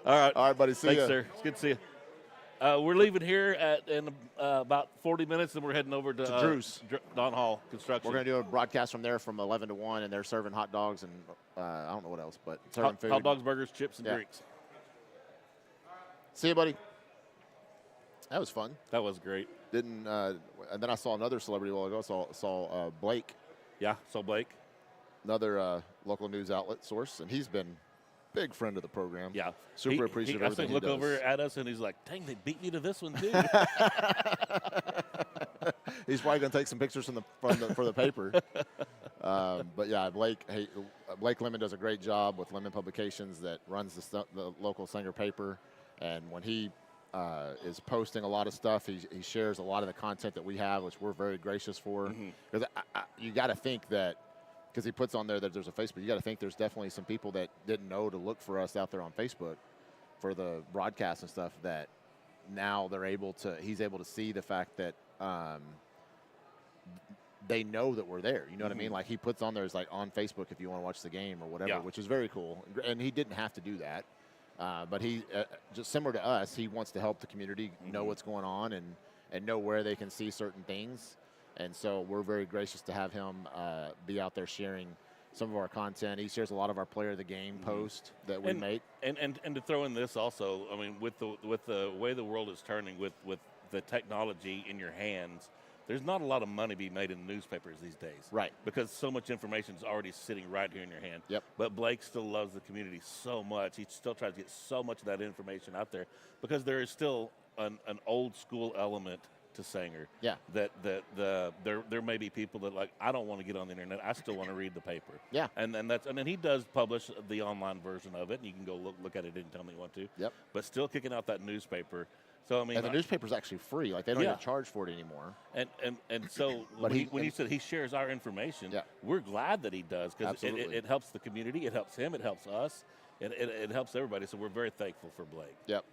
All right, buddy. See Thanks, ya. sir. It's good to see you. We're leaving here in about 40 minutes, and we're heading over to Drew's. Don Hall Construction. We're going to do a broadcast from there from 11 to 1, and they're serving hot dogs and I don't know what else, but serving food. Hot dogs, burgers, chips, and Yeah. drinks. See you, buddy. That was fun. That was great. And then I saw another celebrity a while ago. Saw Blake, Yeah, so Blake. another local news outlet source, and he's been a big friend of the program. Yeah. Super appreciative I of saw him everything look he over does. at us, and he's like, dang, they beat me to this one, too. He's probably going to take some pictures for the paper. But yeah, Blake Lemon does a great job with Lemon Publications that runs the local Sanger paper, and when he is posting a lot of stuff, he shares a lot of the content that we have, which we're very gracious for. Because you got to think that, because he puts on there that there's a Facebook, you got to think there's definitely some people that didn't know to look for us out there on Facebook for the broadcast and stuff, that now he's able to see the fact that they know that we're there. You know what I mean? Like, he puts on there, it's like on Facebook if you want to watch the game or whatever, Yeah. which is very cool. And he didn't have to do that. But he, just similar to us, he wants to help the community know what's going on and know where they can see certain things. And so we're very gracious to have him be out there sharing some of our content. He shares a lot of our player of the game post that we make. And to throw in this also, I mean, with the way the world is turning, with the technology in your hands, there's not a lot of money being made in newspapers these days. Right. Because so much information is already sitting right here in your hand. Yep. But Blake still loves the community so much. He still tries to get so much of that information out there, because there is still an old school element to Sanger. Yeah. That there may be people that, like, I don't want to get on the internet. I still want to read the paper. Yeah. And then he does publish the online version of it, and you can go look at it anytime you want to. Yep. But still kicking out that newspaper. So I mean, And the newspaper's actually free. Like, they don't Yeah. even charge for it anymore. and so But when he said he shares our information, Yeah. we're glad that he does, because Absolutely. it helps the community, it helps him, it helps us, it helps everybody. So we're very thankful for Blake. Yep.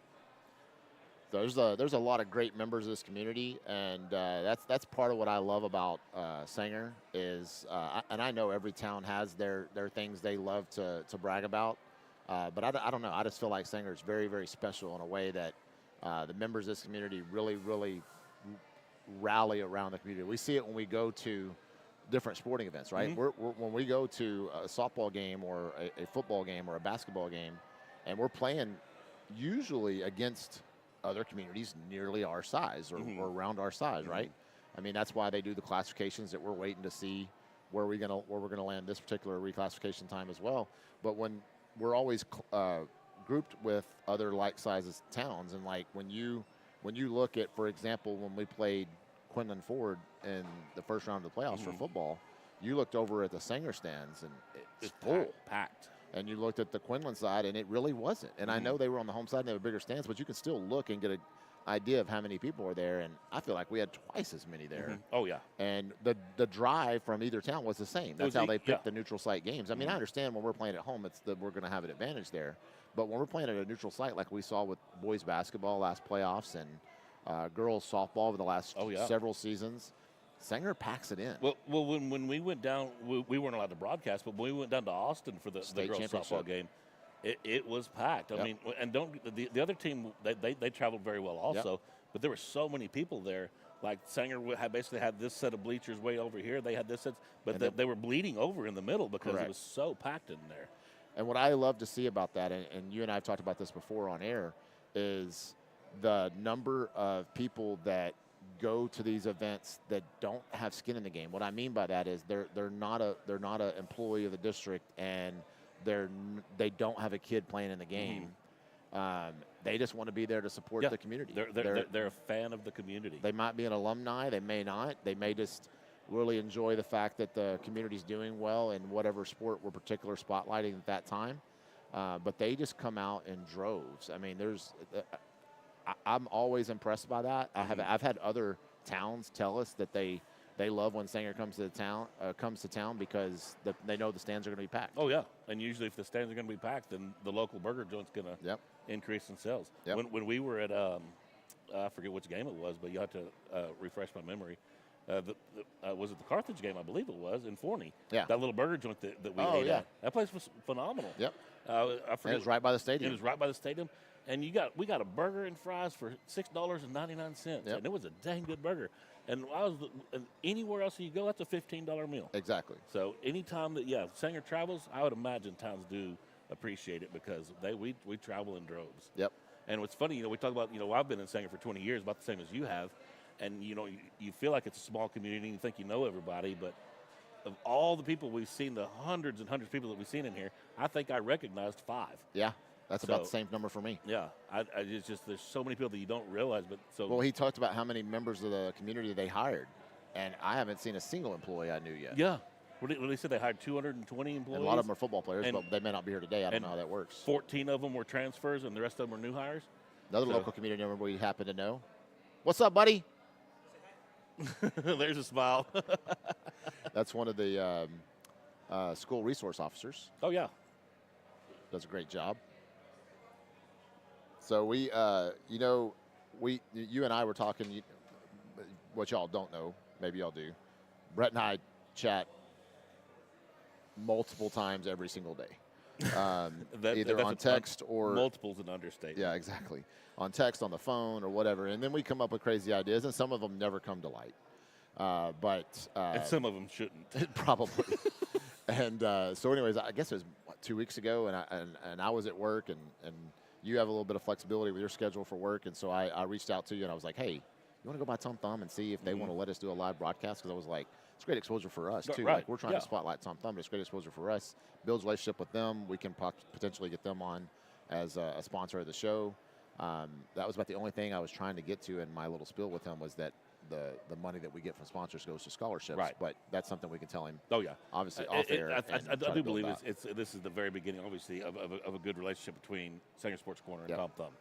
There's a lot of great members of this community, and that's part of what I love about Sanger is, and I know every town has their things they love to brag about, but I don't know. I just feel like Sanger is very, very special in a way that the members of this community really, really rally around the community. We see it when we go to different sporting events, right? When we go to a softball game or a football game or a basketball game, and we're playing usually against other communities nearly our size or around our size, right? I mean, that's why they do the classifications that we're waiting to see where we're gonna land this particular reclassification time as well. But when we're always grouped with other like sizes towns, and like when you look at, for example, when we played Quinlan Ford in the first round of the playoffs for football, you looked over at the Sanger stands and it's full. Packed. And you looked at the Quinlan side, and it really wasn't. And I know they were on the home side and they have bigger stands, but you can still look and get an idea of how many people were there. And I feel like we had twice as many there. Oh, yeah. And the drive from either town was the same. That's how they picked the neutral site games. I mean, I understand when we're playing at home, we're going to have an advantage there. But when we're playing at a neutral site, like we saw with boys basketball last playoffs and girls softball over the last several seasons, Sanger packs it in. Well, when we went down, we weren't allowed to broadcast, but when we went down to Austin for the girls softball game, it was packed. I mean, and the other team, they traveled very well also, but there were so many people there. Like, Sanger basically had this set of bleachers way over here. They had this set, but they were bleeding over in the middle because it was so packed in there. And what I love to see about that, and you and I have talked about this before on air, is the number of people that go to these events that don't have skin in the game. What I mean by that is they're not a employee of the district, and they don't have a kid playing in the game. They just want to be there to support the community. They're a fan of the community. They might be an alumni. They may not. They may just really enjoy the fact that the community's doing well in whatever sport we're particular spotlighting at that time. But they just come out in droves. I mean, I'm always impressed by that. I've had other towns tell us that they love when Sanger comes to town because they know the stands are going to be packed. Oh yeah, and usually if the stands are going to be packed, then the local burger joint's going to increase in sales. Yep. When we were at I forget which game it was, but you have to refresh my memory. Was it the Carthage game? I believe it was in Forney. Yeah. That little burger joint that we ate at. That place was phenomenal. Yep. I forget. It was right by the stadium. It was right by the stadium, and we got a burger and fries for $6.99, and it was a dang good burger. And anywhere else you go, that's a $15 meal. Exactly. So anytime that Sanger travels, I would imagine towns do appreciate it because we travel in droves. Yep. And what's funny, we talk about, I've been in Sanger for 20 years, about the same as you have, and you feel like it's a small community, and you think you know everybody, but of all the people we've seen, the hundreds and hundreds of people that we've seen in here, I think I recognized 5. Yeah. That's about the same number for me. Yeah, it's just there's so many people that you don't realize. Well, he talked about how many members of the community they hired, and I haven't seen a single employee I knew yet. Yeah, what they said they hired 220 employees. And a lot of them are football players, but they may not be here today. I don't know how that works. 14 of them were transfers, and the rest of them were new hires. Another local community member we happen to know. What's up, buddy? There's a smile. That's one of the school resource officers. Oh yeah, does a great job. So we, you and I were talking, what y'all don't know, maybe y'all do. Brett and I chat multiple times every single day, either on text or multiple's an understatement. Yeah, exactly. On text, on the phone, or whatever, and then we come up with crazy ideas, and some of them never come to light. And some of them shouldn't. Probably. And so, anyways, I guess it was 2 weeks ago, and I was at work, and you have a little bit of flexibility with your schedule for work, and so I reached out to you, and I was like, hey, you want to go by Tom Thumb and see if they want to let us do a live broadcast? Because I was like, it's great exposure for us, too. Right. Like, we're trying to spotlight Tom Thumb, but it's great exposure for us. Builds a relationship with them. We can potentially get them on as a sponsor of the show. That was about the only thing I was trying to get to in my little spiel with him was that the money that we get from sponsors goes to scholarships. Right. But that's something we can tell him. Oh, yeah. Obviously, off air. I do believe this is the very beginning, obviously, of a good relationship between Sanger Sports Corner and Tom Thumb.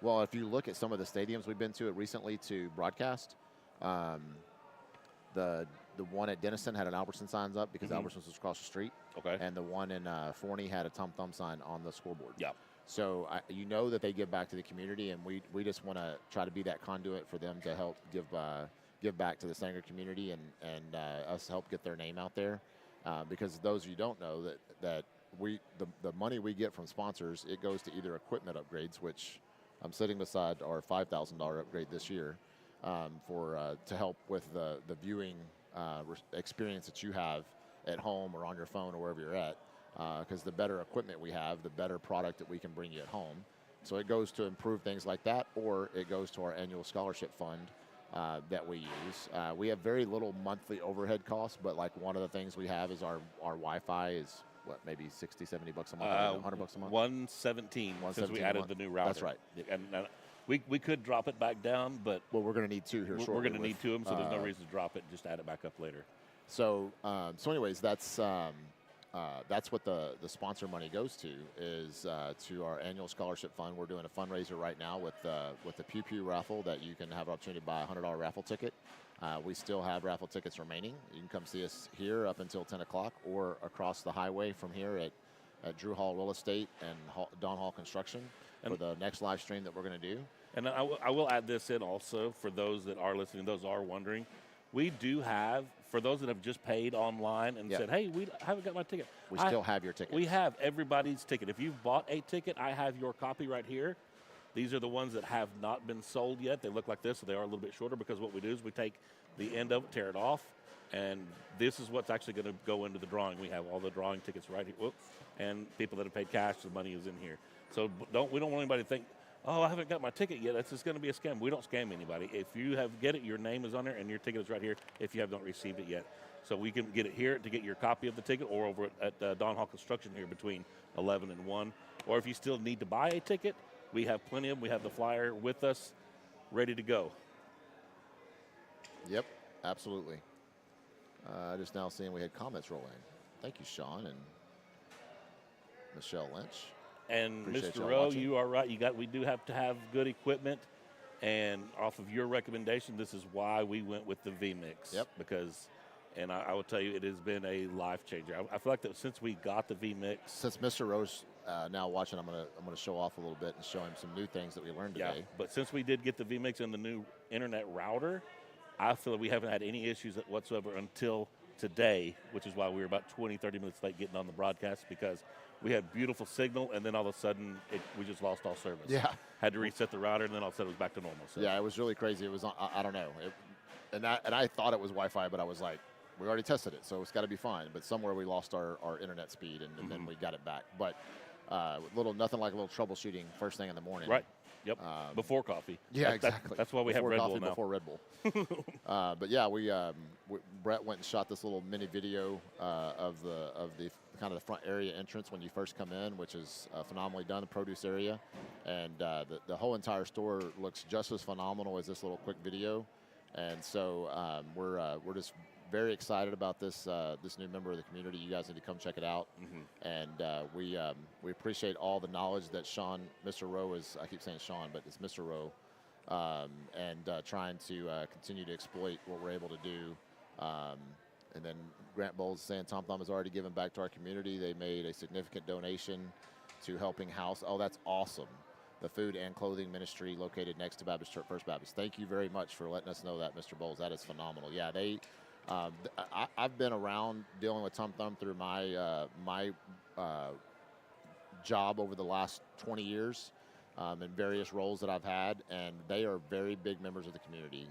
Well, if you look at some of the stadiums we've been to recently to broadcast, the one at Denison had an Albertson signs up because Albertson's was across the street. Okay. And the one in Forney had a Tom Thumb sign on the scoreboard. Yeah. So that they give back to the community, and we just want to try to be that conduit for them to help give back to the Sanger community and us help get their name out there. Because those of you who don't know that the money we get from sponsors, it goes to either equipment upgrades, which I'm sitting beside our $5,000 upgrade this year to help with the viewing experience that you have at home or on your phone or wherever you're at. Because the better equipment we have, the better product that we can bring you at home. So it goes to improve things like that, or it goes to our annual scholarship fund that we use. We have very little monthly overhead costs, but like one of the things we have is our Wi-Fi is maybe 60, 70 bucks a month, $100 a month? 117 since we added the new router. That's right. And we could drop it back down, but we're going to need 2 here shortly. We're going to need 2 of them, so there's no reason to drop it. Just add it back up later. So anyways, that's what the sponsor money goes to is to our annual scholarship fund. We're doing a fundraiser right now with the Pew Pew raffle that you can have an opportunity to buy a $100 raffle ticket. We still have raffle tickets remaining. You can come see us here up until 10 o'clock or across the highway from here at Drew Hall Real Estate and Don Hall Construction for the next live stream that we're going to do. And I will add this in also for those that are listening, those are wondering. We do have, for those that have just paid online and said, hey, I haven't got my ticket. We still have your ticket. We have everybody's ticket. If you've bought a ticket, I have your copy right here. These are the ones that have not been sold yet. They look like this, so they are a little bit shorter because what we do is we take the end of it, tear it off, and this is what's actually going to go into the drawing. We have all the drawing tickets right here. Whoops. And people that have paid cash, the money is in here. So we don't want anybody to think, oh, I haven't got my ticket yet. That's just going to be a scam. We don't scam anybody. If you get it, your name is on there and your ticket is right here if you have not received it yet. So we can get it here to get your copy of the ticket, or over at Don Hall Construction here between 11 and 1. Or if you still need to buy a ticket, we have plenty of them. We have the flyer with us ready to go. Yep, absolutely. Just now seeing we had comments rolling. Thank you, Sean and Michelle Lynch. And Appreciate Mr. y'all Rowe, watching. you are right. We do have to have good equipment. And off of your recommendation, this is why we went with the V-Mix. Yep. Because, and I will tell you, it has been a life changer. I feel like that since we got the V-Mix. Since Mr. Rowe's now watching, I'm gonna show off a little bit and show him some new things that we learned Yeah, today. but since we did get the V-Mix and the new internet router, I feel like we haven't had any issues whatsoever until today, which is why we were about 20, 30 minutes late getting on the broadcast, because we had beautiful signal, and then all of a sudden, we just lost all service. Yeah. Had to reset the router, and then all of a sudden it was back to normal. So. Yeah, it was really crazy. It was I don't know, and I thought it was Wi-Fi, but I was like, we already tested it, so it's got to be fine. But somewhere we lost our internet speed, and then we got it back. But nothing like a little troubleshooting first thing in the morning. Right. Yep. Before coffee. Yeah, Exactly. That's why we have Before Red coffee, Bull now. Before Red Bull. But yeah, Brett went and shot this little mini video of the kind of the front area entrance when you first come in, which is phenomenally done, the produce area, and the whole entire store looks just as phenomenal as this little quick video. And so we're just very excited about this new member of the community. You guys need to come check it out. And we appreciate all the knowledge that Mr. Rowe is. I keep saying Sean, but it's Mr. Rowe, and trying to continue to exploit what we're able to do. And then Grant Bowles saying Tom Thumb has already given back to our community. They made a significant donation to helping house. Oh, that's awesome. The food and clothing ministry located next to Baptist Church, First Baptist. Thank you very much for letting us know that, Mr. Bowles. That is phenomenal. Yeah, I've been around dealing with Tom Thumb through my job over the last 20 years in various roles that I've had, and they are very big members of the community.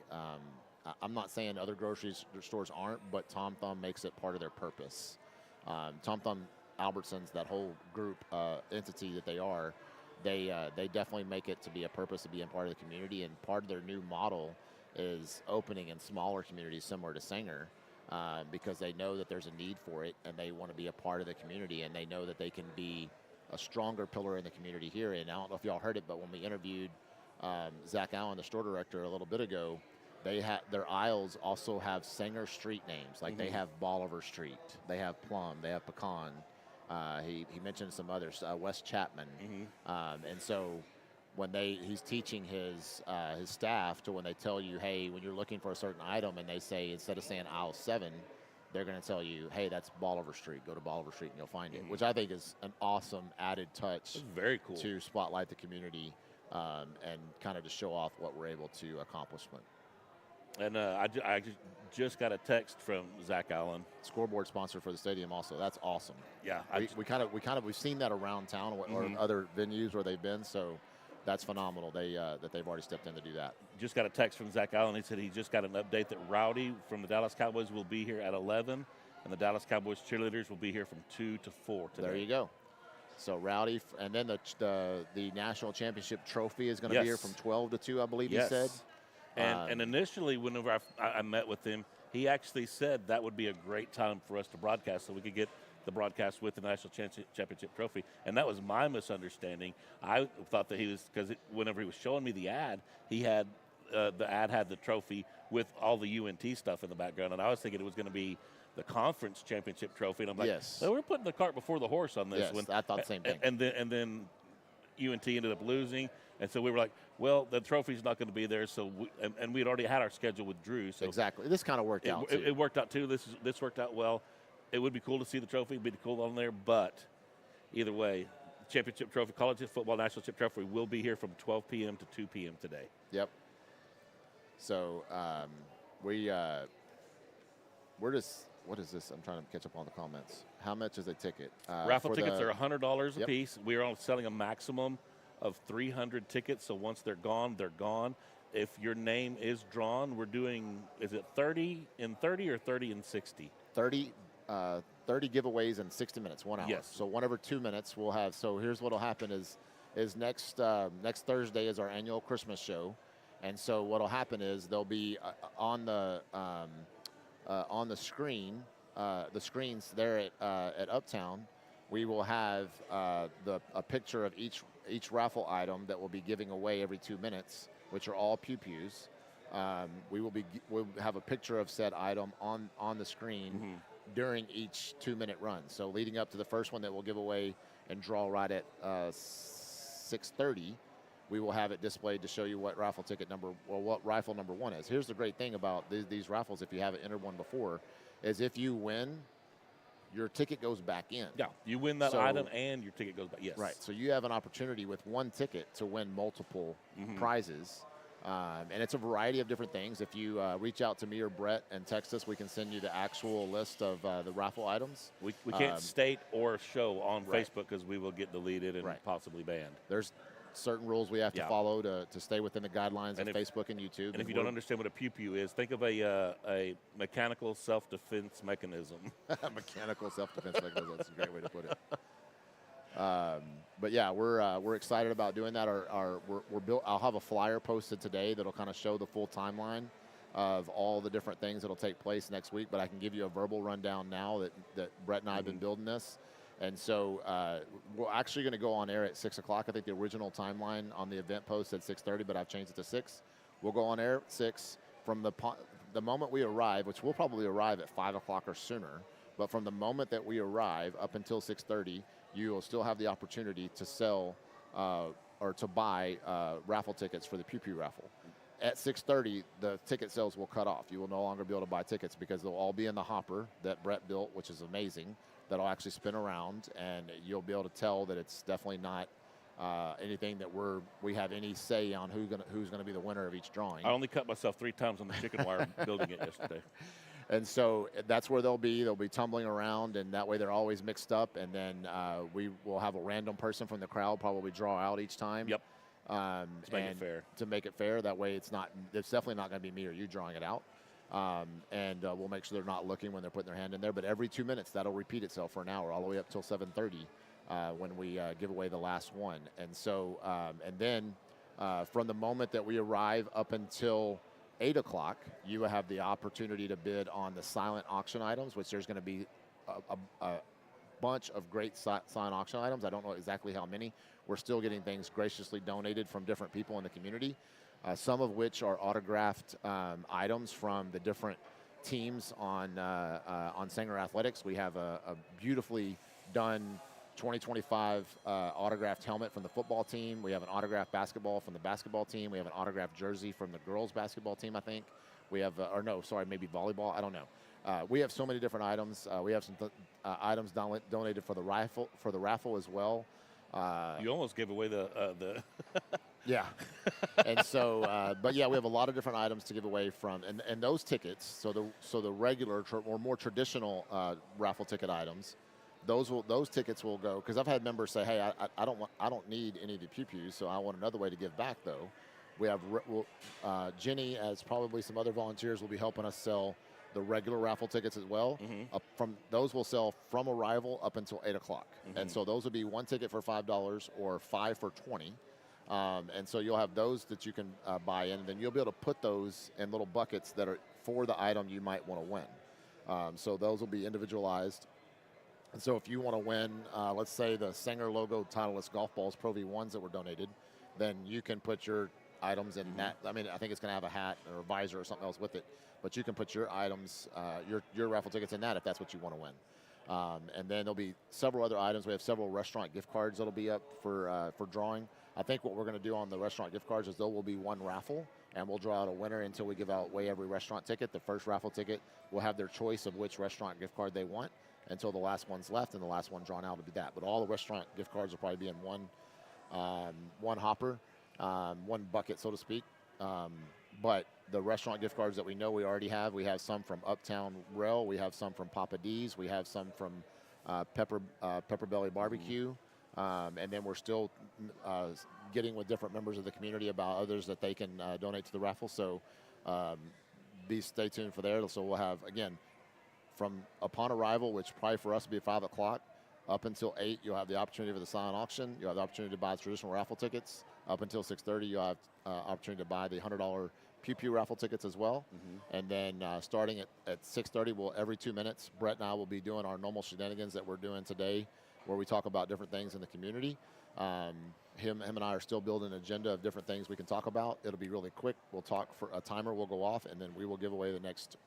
I'm not saying other grocery stores aren't, but Tom Thumb makes it part of their purpose. Tom Thumb, Albertsons, that whole group entity that they are, they definitely make it to be a purpose of being part of the community, and part of their new model is opening in smaller communities similar to Sanger, because they know that there's a need for it, and they want to be a part of the community, and they know that they can be a stronger pillar in the community here. And I don't know if y'all heard it, but when we interviewed Zach Allen, the store director, a little bit ago, their aisles also have Sanger street names. Like they have Bolivar Street, they have Plum, they have Pecan. He mentioned some others, West Chapman. And so when he's teaching his staff to, when they tell you, hey, when you're looking for a certain item, and they say, instead of saying aisle 7, they're going to tell you, hey, that's Bolivar Street. Go to Bolivar Street and you'll find it, which I think is an awesome added touch. That's very cool. To spotlight the community and kind of to show off what we're able to accomplish. And I just got a text from Zach Allen. Scoreboard sponsor for the stadium also. That's awesome. Yeah. We've seen that around town or other venues where they've been, so that's phenomenal. That they've already stepped in to do that. Just got a text from Zach Allen. He said he just got an update that Rowdy from the Dallas Cowboys will be here at 11, and the Dallas Cowboys cheerleaders will be here from 2 to 4 today. There you go. So Rowdy, and then the national championship trophy is going to be here from 12 to 2, I believe he said. And initially, whenever I met with him, he actually said that would be a great time for us to broadcast, so we could get the broadcast with the national championship trophy. And that was my misunderstanding. I thought that he was, because whenever he was showing me the ad, he had the ad had the trophy with all the UNT stuff in the background, and I was thinking it was going to be the conference championship trophy. And I'm like, so we're putting the cart before the horse on this one. I thought the same thing. And then UNT ended up losing. And so we were like, well, the trophy's not going to be there. So we had already had our schedule with Drew. So exactly. This kind of worked out, too. It worked out, too. This worked out well. It would be cool to see the trophy. It'd be cool on there. But either way, championship trophy, college football national championship trophy will be here from 12 p.m. to 2 p.m. today. Yep. So we're just, what is this? I'm trying to catch up on the comments. How much is a ticket? Raffle tickets are $100 a piece. We are only selling a maximum of 300 tickets, so once they're gone, they're gone. If your name is drawn, we're doing, is it 30 in 30 or 30 in 60? 30 giveaways in 60 minutes, 1 hour. Yes. So 1 every 2 minutes we'll have. So here's what will happen is is next Thursday is our annual Christmas show, and so what'll happen is there'll be on the screen, the screens there at Uptown, we will have a picture of each raffle item that we'll be giving away every 2 minutes, which are all pew-pews. We'll have a picture of said item on the screen during each 2-minute run. So leading up to the first one that we'll give away and draw right at 6:30, we will have it displayed to show you what raffle ticket number, or what rifle number 1 is. Here's the great thing about these raffles, if you haven't entered one before, is if you win, your ticket goes back in. Yeah, you win that item and your ticket goes back. Yes. Right. So you have an opportunity with one ticket to win multiple prizes. And it's a variety of different things. If you reach out to me or Brett and text us, we can send you the actual list of the raffle items. We can't state or show on Facebook because we will get deleted and possibly banned. There's certain rules we have to follow to stay within the guidelines of Facebook and YouTube. And if you don't understand what a pew-pew is, think of a mechanical self-defense mechanism. Mechanical self-defense mechanism. That's a great way to put it. But yeah, we're excited about doing that. We're built. I'll have a flyer posted today that'll kind of show the full timeline of all the different things that'll take place next week. But I can give you a verbal rundown now that Brett and I have been building this. And so we're actually going to go on air at 6 o'clock. I think the original timeline on the event post said 6:30, but I've changed it to 6. We'll go on air at 6 from the moment we arrive, which we'll probably arrive at 5 o'clock or sooner. But from the moment that we arrive up until 6:30, you will still have the opportunity to sell or to buy raffle tickets for the Pew Pew raffle. At 6:30, the ticket sales will cut off. You will no longer be able to buy tickets because they'll all be in the hopper that Brett built, which is amazing. That'll actually spin around, and you'll be able to tell that it's definitely not anything that we have any say on who's gonna be the winner of each drawing. I only cut myself 3 times on the chicken wire building it yesterday. And so that's where they'll be. They'll be tumbling around, and that way they're always mixed up. And then we will have a random person from the crowd probably draw out each time. Yep. To make it fair. To make it fair. That way it's definitely not going to be me or you drawing it out. And we'll make sure they're not looking when they're putting their hand in there. But every 2 minutes, that'll repeat itself for an hour, all the way up till 7:30 when we give away the last one. And so, and then from the moment that we arrive up until 8 o'clock, you will have the opportunity to bid on the silent auction items, which there's going to be a bunch of great silent auction items. I don't know exactly how many. We're still getting things graciously donated from different people in the community, some of which are autographed items from the different teams on Sanger Athletics. We have a beautifully done 2025 autographed helmet from the football team. We have an autographed basketball from the basketball team. We have an autographed jersey from the girls basketball team, I think. We have, maybe volleyball. I don't know. We have so many different items. We have some items donated for the raffle as well. You almost gave away the Yeah. And so, but yeah, we have a lot of different items to give away from, and those tickets. So the regular or more traditional raffle ticket items. Those tickets will go, because I've had members say, hey, I don't need any of the pew-pews, so I want another way to give back though. We have Jenny, as probably some other volunteers, will be helping us sell the regular raffle tickets as well. From those will sell from arrival up until 8 o'clock, and so those will be one ticket for $5 or 5 for $20. And so you'll have those that you can buy in, and then you'll be able to put those in little buckets that are for the item you might want to win. So those will be individualized. And so if you want to win, let's say the Sanger logo Titleist golf balls Pro V1s that were donated, then you can put your items in that. I mean, I think it's going to have a hat or a visor or something else with it, but you can put your items, your raffle tickets in that if that's what you want to win. And then there'll be several other items. We have several restaurant gift cards that'll be up for drawing. I think what we're going to do on the restaurant gift cards is there will be one raffle, and we'll draw out a winner until we give away every restaurant ticket. The first raffle ticket will have their choice of which restaurant gift card they want until the last one's left, and the last one drawn out will be that. But all the restaurant gift cards will probably be in one hopper, one bucket, so to speak. But the restaurant gift cards that we know we already have, we have some from Uptown Rail, we have some from Papa D's, we have some from Pepper Belly Barbecue, and then we're still getting with different members of the community about others that they can donate to the raffle. So stay tuned for there. So we'll have, again, from upon arrival, which probably for us will be 5 o'clock, Up until 8, you'll have the opportunity for the silent auction. You'll have the opportunity to buy traditional raffle tickets. Up until 6:30, you'll have opportunity to buy the $100 Pew Pew raffle tickets as well. And then starting at 6:30, every 2 minutes, Brett and I will be doing our normal shenanigans that we're doing today, where we talk about different things in the community. Him and I are still building an agenda of different things we can talk about. It'll be really quick. We'll talk for a timer will go off, and then we will give away the next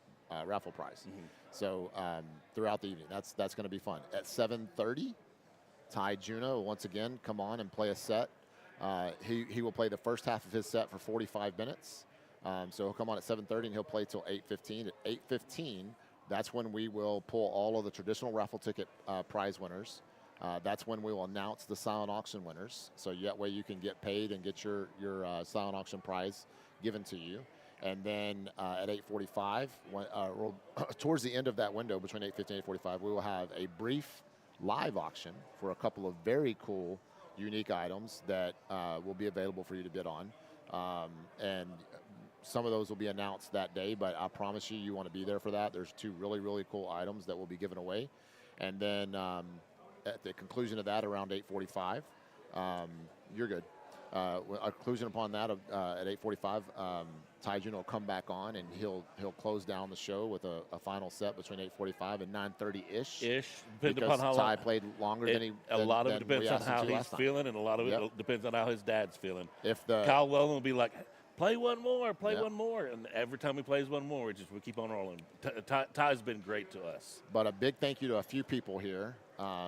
raffle prize. So throughout the evening, that's going to be fun. At 7:30, Ty Juno will once again come on and play a set. He will play the first half of his set for 45 minutes. So he'll come on at 7:30 and he'll play till 8:15. At 8:15, that's when we will pull all of the traditional raffle ticket prize winners. That's when we will announce the silent auction winners. So that way you can get paid and get your silent auction prize given to you. And then at 8:45, towards the end of that window between 8:15 and 8:45, we will have a brief live auction for a couple of very cool, unique items that will be available for you to bid on. And some of those will be announced that day, but I promise you want to be there for that. There's 2 really, really cool items that will be given away. And then at the conclusion of that, around 8:45, you're good. A conclusion upon that at 8:45, Ty Jun will come back on and he'll close down the show with a final set between 8:45 and 9:30-ish. Depending upon how Ty played longer than he. A lot of it depends on how he's feeling, and a lot of it depends on how his dad's feeling. Kyle Wellen will be like, play one more, one more, and every time he plays one more, we keep on rolling. Ty's been great to us. But a big thank you to a few people here.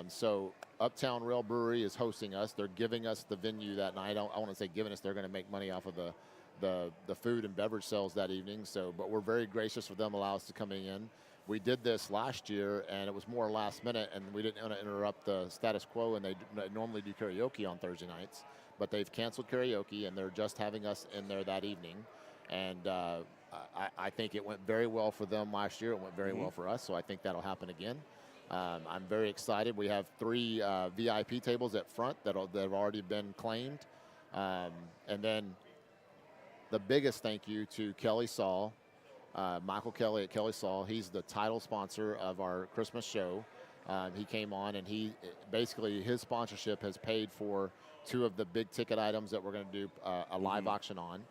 So Uptown Rail Brewery is hosting us. They're giving us the venue that night. I want to say giving us. They're going to make money off of the food and beverage sales that evening. So, but we're very gracious with them, allow us to come in. We did this last year, and it was more last minute, and we didn't want to interrupt the status quo, and they normally do karaoke on Thursday nights. But they've canceled karaoke, and they're just having us in there that evening. And I think it went very well for them last year. It went very well for us, so I think that'll happen again. I'm very excited. We have 3 VIP tables at front that have already been claimed. And then the biggest thank you to Kelly Saul, Michael Kelly at Kelly Saul. He's the title sponsor of our Christmas show. He came on, and basically his sponsorship has paid for 2 of the big ticket items that we're going to do a live auction on.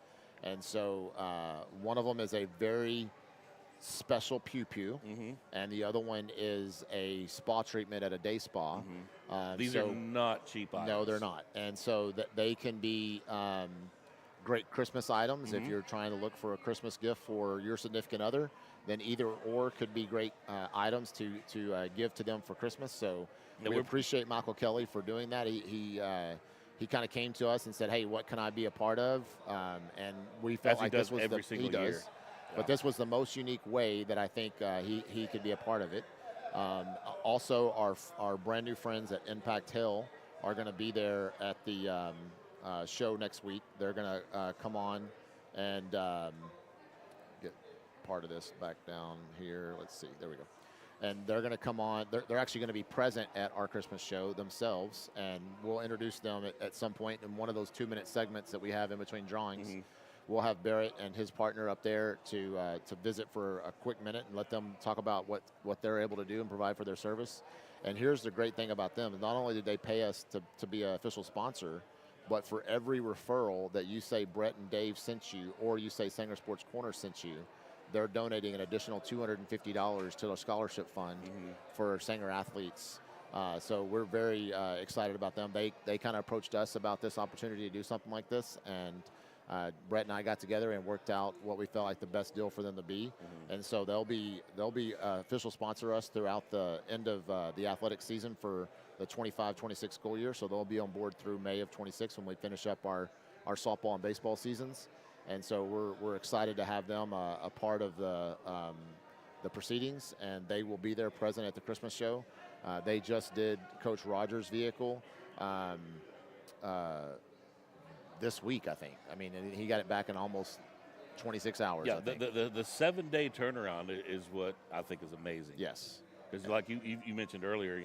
And so one of them is a very special Pew Pew, and the other one is a spa treatment at a day spa. These are not cheap items. No, they're not. And so they can be great Christmas items. If you're trying to look for a Christmas gift for your significant other, then either or could be great items to give to them for Christmas. So we appreciate Michael Kelly for doing that. He kind of came to us and said, hey, what can I be a part of? And we felt like this was every single year. But this was the most unique way that I think he could be a part of it. Also, our brand new friends at Impact Hill are going to be there at the show next week. They're going to come on and get part of this back down here. Let's see. There we go. And they're going to come on. They're actually going to be present at our Christmas show themselves, and we'll introduce them at some point in one of those 2-minute segments that we have in between drawings. We'll have Barrett and his partner up there to visit for a quick minute and let them talk about what they're able to do and provide for their service. And here's the great thing about them. Not only did they pay us to be an official sponsor, but for every referral that you say Brett and Dave sent you, or you say Sanger Sports Corner sent you, they're donating an additional $250 to the scholarship fund for Sanger athletes. So we're very excited about them. They kind of approached us about this opportunity to do something like this, and Brett and I got together and worked out what we felt like the best deal for them to be. And so they'll be official sponsor us throughout the end of the athletic season for the 25-26 school year. So they'll be on board through May of 26 when we finish up our softball and baseball seasons. And so we're excited to have them a part of the proceedings, and they will be there present at the Christmas show. They just did Coach Rogers' vehicle this week, I think. I mean, he got it back in almost 26 hours. Yeah, I think. the 7-day turnaround is what I think is amazing. Yes. Because like you mentioned earlier,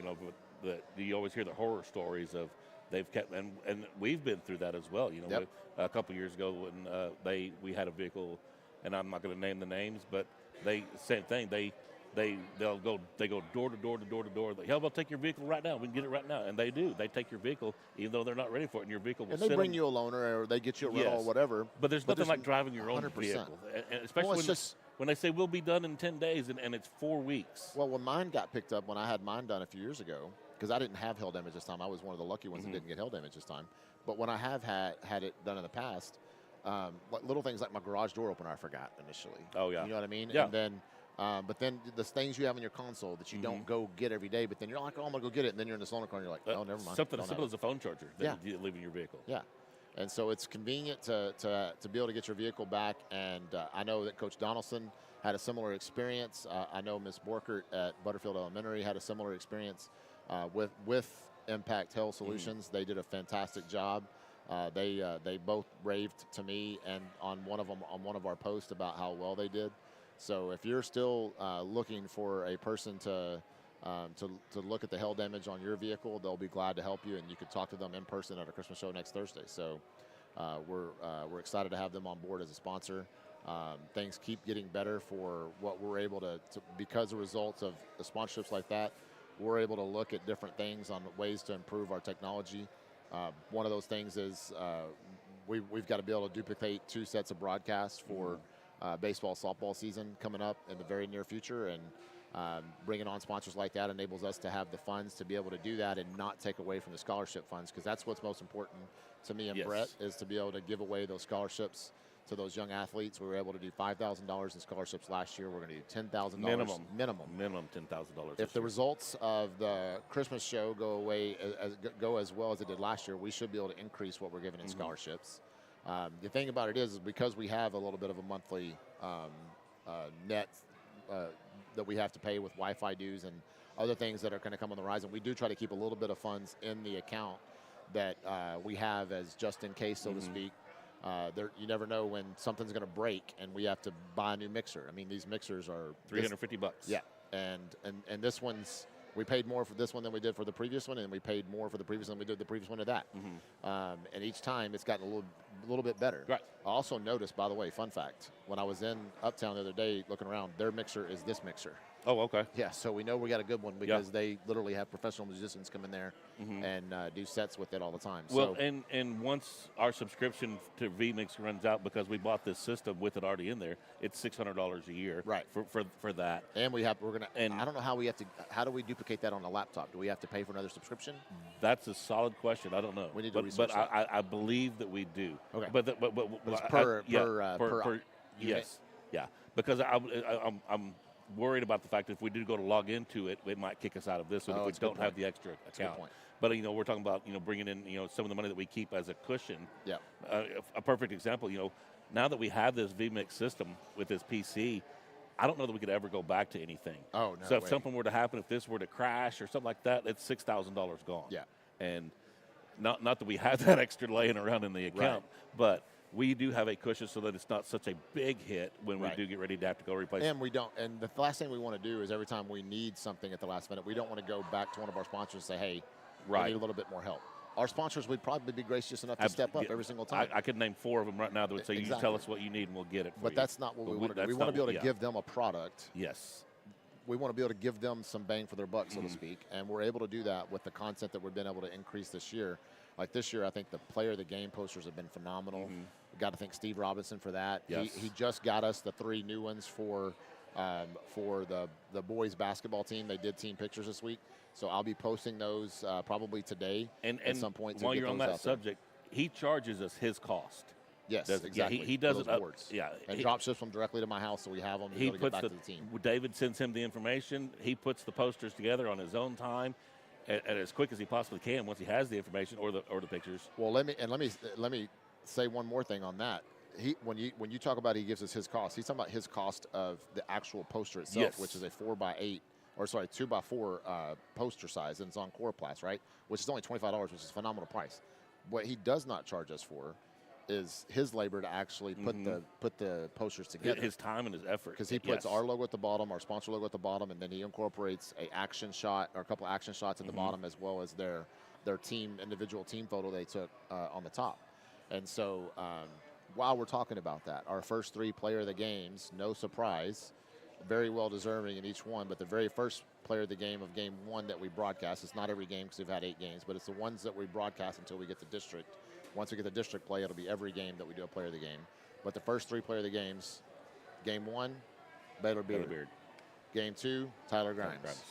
you always hear the horror stories of they've kept, and we've been through that as well. A couple years ago when we had a vehicle, and I'm not going to name the names, but same thing. they go door to door to door to door. Hell, they'll take your vehicle right now. We can get it right now, and they do. They take your vehicle even though they're not ready for it, and your vehicle will. And they bring you a loaner, or they get you a rental, or whatever. But there's nothing like driving your own 100%. vehicle, and especially when they say we'll be done in 10 days, and it's 4 weeks. Well, when mine got picked up, when I had mine done a few years ago, because I didn't have hail damage this time, I was one of the lucky ones that didn't get hail damage this time. But when I have had it done in the past, little things like my garage door opener I forgot initially. Oh yeah, you know what I mean. Yeah. And then, but then the things you have in your console that you don't go get every day, but then you're like, oh, I'm gonna go get it, and then you're in the loaner car and you're like, oh, never mind. Something as simple as a phone charger that you leave in your vehicle. Yeah. And so it's convenient to be able to get your vehicle back. And I know that Coach Donaldson had a similar experience. I know Ms. Borkert at Butterfield Elementary had a similar experience with Impact Hail Solutions. They did a fantastic job. They both raved to me and on one of our posts about how well they did. So if you're still looking for a person to look at the hail damage on your vehicle, they'll be glad to help you, and you can talk to them in person at our Christmas show next Thursday. So we're excited to have them on board as a sponsor. Things keep getting better for what we're able to because of results of the sponsorships like that. We're able to look at different things on ways to improve our technology. One of those things is we've got to be able to duplicate 2 sets of broadcasts for baseball, softball season coming up in the very near future, and bringing on sponsors like that enables us to have the funds to be able to do that and not take away from the scholarship funds, because that's what's most important to me and Brett, is to be able to give away those scholarships to those young athletes. We were able to do $5,000 in scholarships last year. We're going to do $10,000 minimum $10,000. If the results of the Christmas show go as well as it did last year, we should be able to increase what we're giving in scholarships. The thing about it is because we have a little bit of a monthly net that we have to pay with Wi-Fi dues and other things that are going to come on the horizon, we do try to keep a little bit of funds in the account that we have as just in case, so to speak. You never know when something's going to break and we have to buy a new mixer. I mean, these mixers are $350. Yeah, and this one's, we paid more for this one than we did for the previous one, and we paid more for the previous one than we did the previous one to that. And each time it's gotten a little bit better. Right. I also noticed, by the way, fun fact, when I was in Uptown the other day looking around, their mixer is this mixer. Oh, okay. Yeah, so we know we got a good one because they literally have professional musicians come in there and do sets with it all the time. Well, and once our subscription to vMix runs out, because we bought this system with it already in there, it's $600 a year. Right. For that. And we're gonna. And I don't know how we have to. How do we duplicate that on a laptop? Do we have to pay for another subscription? That's a solid question. I don't know. We need to research but I believe that we do. Okay. But it's per yes. Yeah. Because I'm worried about the fact that if we do go to log into it, it might kick us out of this one if we don't have the extra account. But we're talking about bringing in some of the money that we keep as a cushion. Yeah. A perfect example. Now that we have this vMix system with this PC, I don't know that we could ever go back to anything. Oh no. So if something were to happen, if this were to crash or something like that, it's $6,000 gone. Yeah. And not that we have that extra laying around in the account, but we do have a cushion so that it's not such a big hit when we do get ready to have to go replace it. And we don't. And the last thing we want to do is every time we need something at the last minute, we don't want to go back to one of our sponsors and say, hey, we need a little bit more help. Our sponsors would probably be gracious enough to step up every single time. I could name 4 of them right now that would say, you tell us what you need and we'll get it for you. But that's not what we want to do. We want to be able to give them a product. Yes. We want to be able to give them some bang for their buck, so to speak. And we're able to do that with the content that we've been able to increase this year. Like this year, I think the player of the game posters have been phenomenal. We've got to thank Steve Robinson for that. Yes. He just got us the 3 new ones for the boys basketball team. They did team pictures this week. So I'll be posting those probably today at some point. While you're on that subject, he charges us his cost. Yes, exactly. He does it up. Yeah, and drop ships them directly to my house, so we have them. He puts get back to the team. David sends him the information. He puts the posters together on his own time, and as quick as he possibly can once he has the information or the pictures. Well, let me say one more thing on that. When you talk about he gives us his cost, he's talking about his cost of the actual poster itself, which is a 2x4 poster size, and it's on Coroplast, right? Which is only $25, which is a phenomenal price. What he does not charge us for is his labor to actually put the posters together. His time and his effort. Because he puts our logo at the bottom, our sponsor logo at the bottom, and then he incorporates a couple action shots at the bottom, as well as their individual team photo they took on the top. And so while we're talking about that, our first 3 player of the games, no surprise, very well deserving in each one. But the very first player of the game of game 1 that we broadcast, it's not every game because we've had 8 games, but it's the ones that we broadcast until we get the district. Once we get the district play, it'll be every game that we do a player of the game. But the first 3 player of the games, game 1, Baylor Beard. Game 2, Tyler Grimes.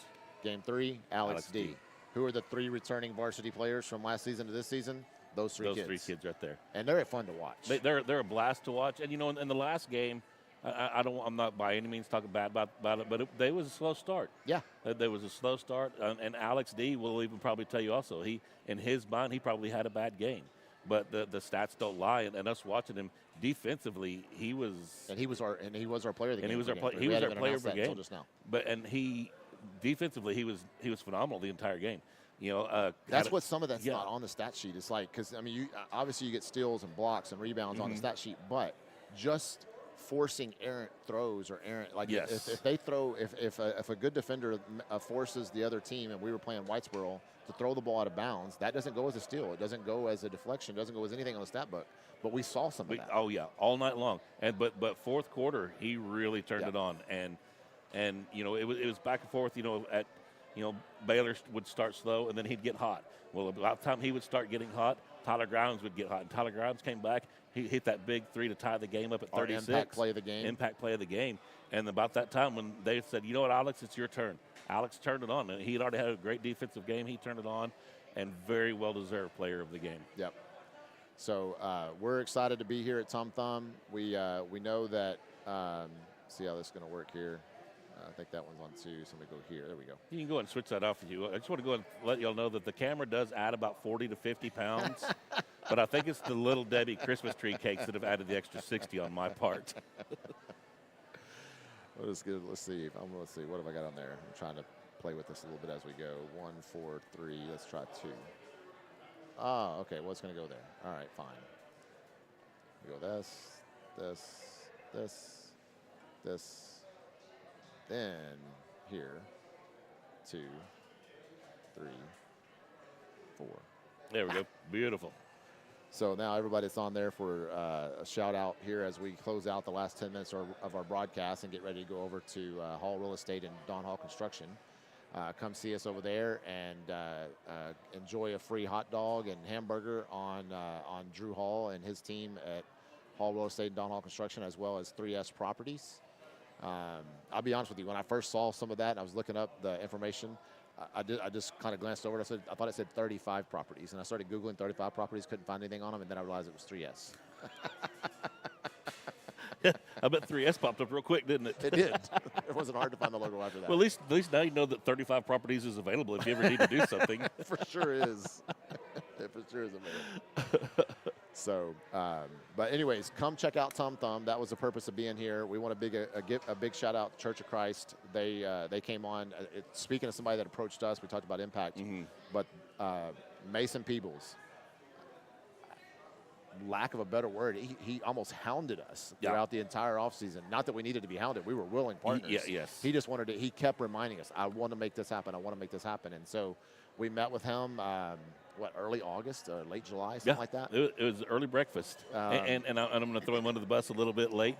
Game 3, Alex D. Who are the 3 returning varsity players from last season to this season? Those 3 kids. Those 3 kids right there. And they're fun to watch. They're a blast to watch. And, in the last game, I'm not by any means talking bad about it, but they was a slow start. Yeah. There was a slow start. And Alex D will even probably tell you also, in his mind, he probably had a bad game. But the stats don't lie. And us watching him defensively, he was our player of the game. And he was our player of the game. Just now. Defensively, he was phenomenal the entire game. That's what some of that's not on the stat sheet. It's like, because obviously you get steals and blocks and rebounds on the stat sheet, but just forcing errant throws or errant, like if they throw, if a good defender forces the other team, and we were playing Whitesboro, to throw the ball out of bounds, that doesn't go as a steal. It doesn't go as a deflection. It doesn't go as anything on the stat book. But we saw some of that. Oh yeah, all night long. And but fourth quarter, he really turned it on, and it was back and forth. Baylor would start slow, and then he'd get hot. Well, about the time he would start getting hot, Tyler Grimes would get hot. And Tyler Grimes came back. He hit that big 3 to tie the game up at 36. Impact play of the game. Impact play of the game. And about that time when they said, you know what, Alex, it's your turn. Alex turned it on. And he had already had a great defensive game. He turned it on, and very well-deserved player of the game. Yep. So we're excited to be here at Tom Thumb. We know that, see how this is going to work here. I think that one's on 2, so I'm going to go here. There we go. You can go ahead and switch that off if you want. I just want to go ahead and let y'all know that the camera does add about 40 to 50 pounds, but I think it's the Little Debbie Christmas tree cakes that have added the extra 60 on my part. Let's see. Let's see. What have I got on there? I'm trying to play with this a little bit as we go. 1, 4, 3. Let's try 2. Oh, okay. Well, it's going to go there. All right, fine. We go this. Then here, 2, 3, 4. There we go. Beautiful. So now everybody that's on there for a shout out here as we close out the last 10 minutes of our broadcast and get ready to go over to Hall Real Estate and Don Hall Construction. Come see us over there and enjoy a free hot dog and hamburger on Drew Hall and his team at Hall Real Estate and Don Hall Construction, as well as 3S Properties. I'll be honest with you. When I first saw some of that, and I was looking up the information, I just kind of glanced over it. I thought it said 35 properties, and I started Googling 35 properties, couldn't find anything on them, and then I realized it was 3S. I bet 3S popped up real quick, didn't it? It did. It wasn't hard to find the logo after that. Well, at least now you know that 35 properties is available if you ever need to do something. For sure is. It for sure is available. So, but anyways, come check out Tom Thumb. That was the purpose of being here. We want to give a big shout out to Church of Christ. They came on. Speaking of somebody that approached us, we talked about impact, but Mason Peebles, lack of a better word, he almost hounded us throughout the entire offseason. Not that we needed to be hounded. We were willing partners. Yes. He just wanted to, he kept reminding us, I want to make this happen. I want to make this happen. And so we met with him, early August or late July, something like that? It was early breakfast. And I'm going to throw him under the bus a little bit late.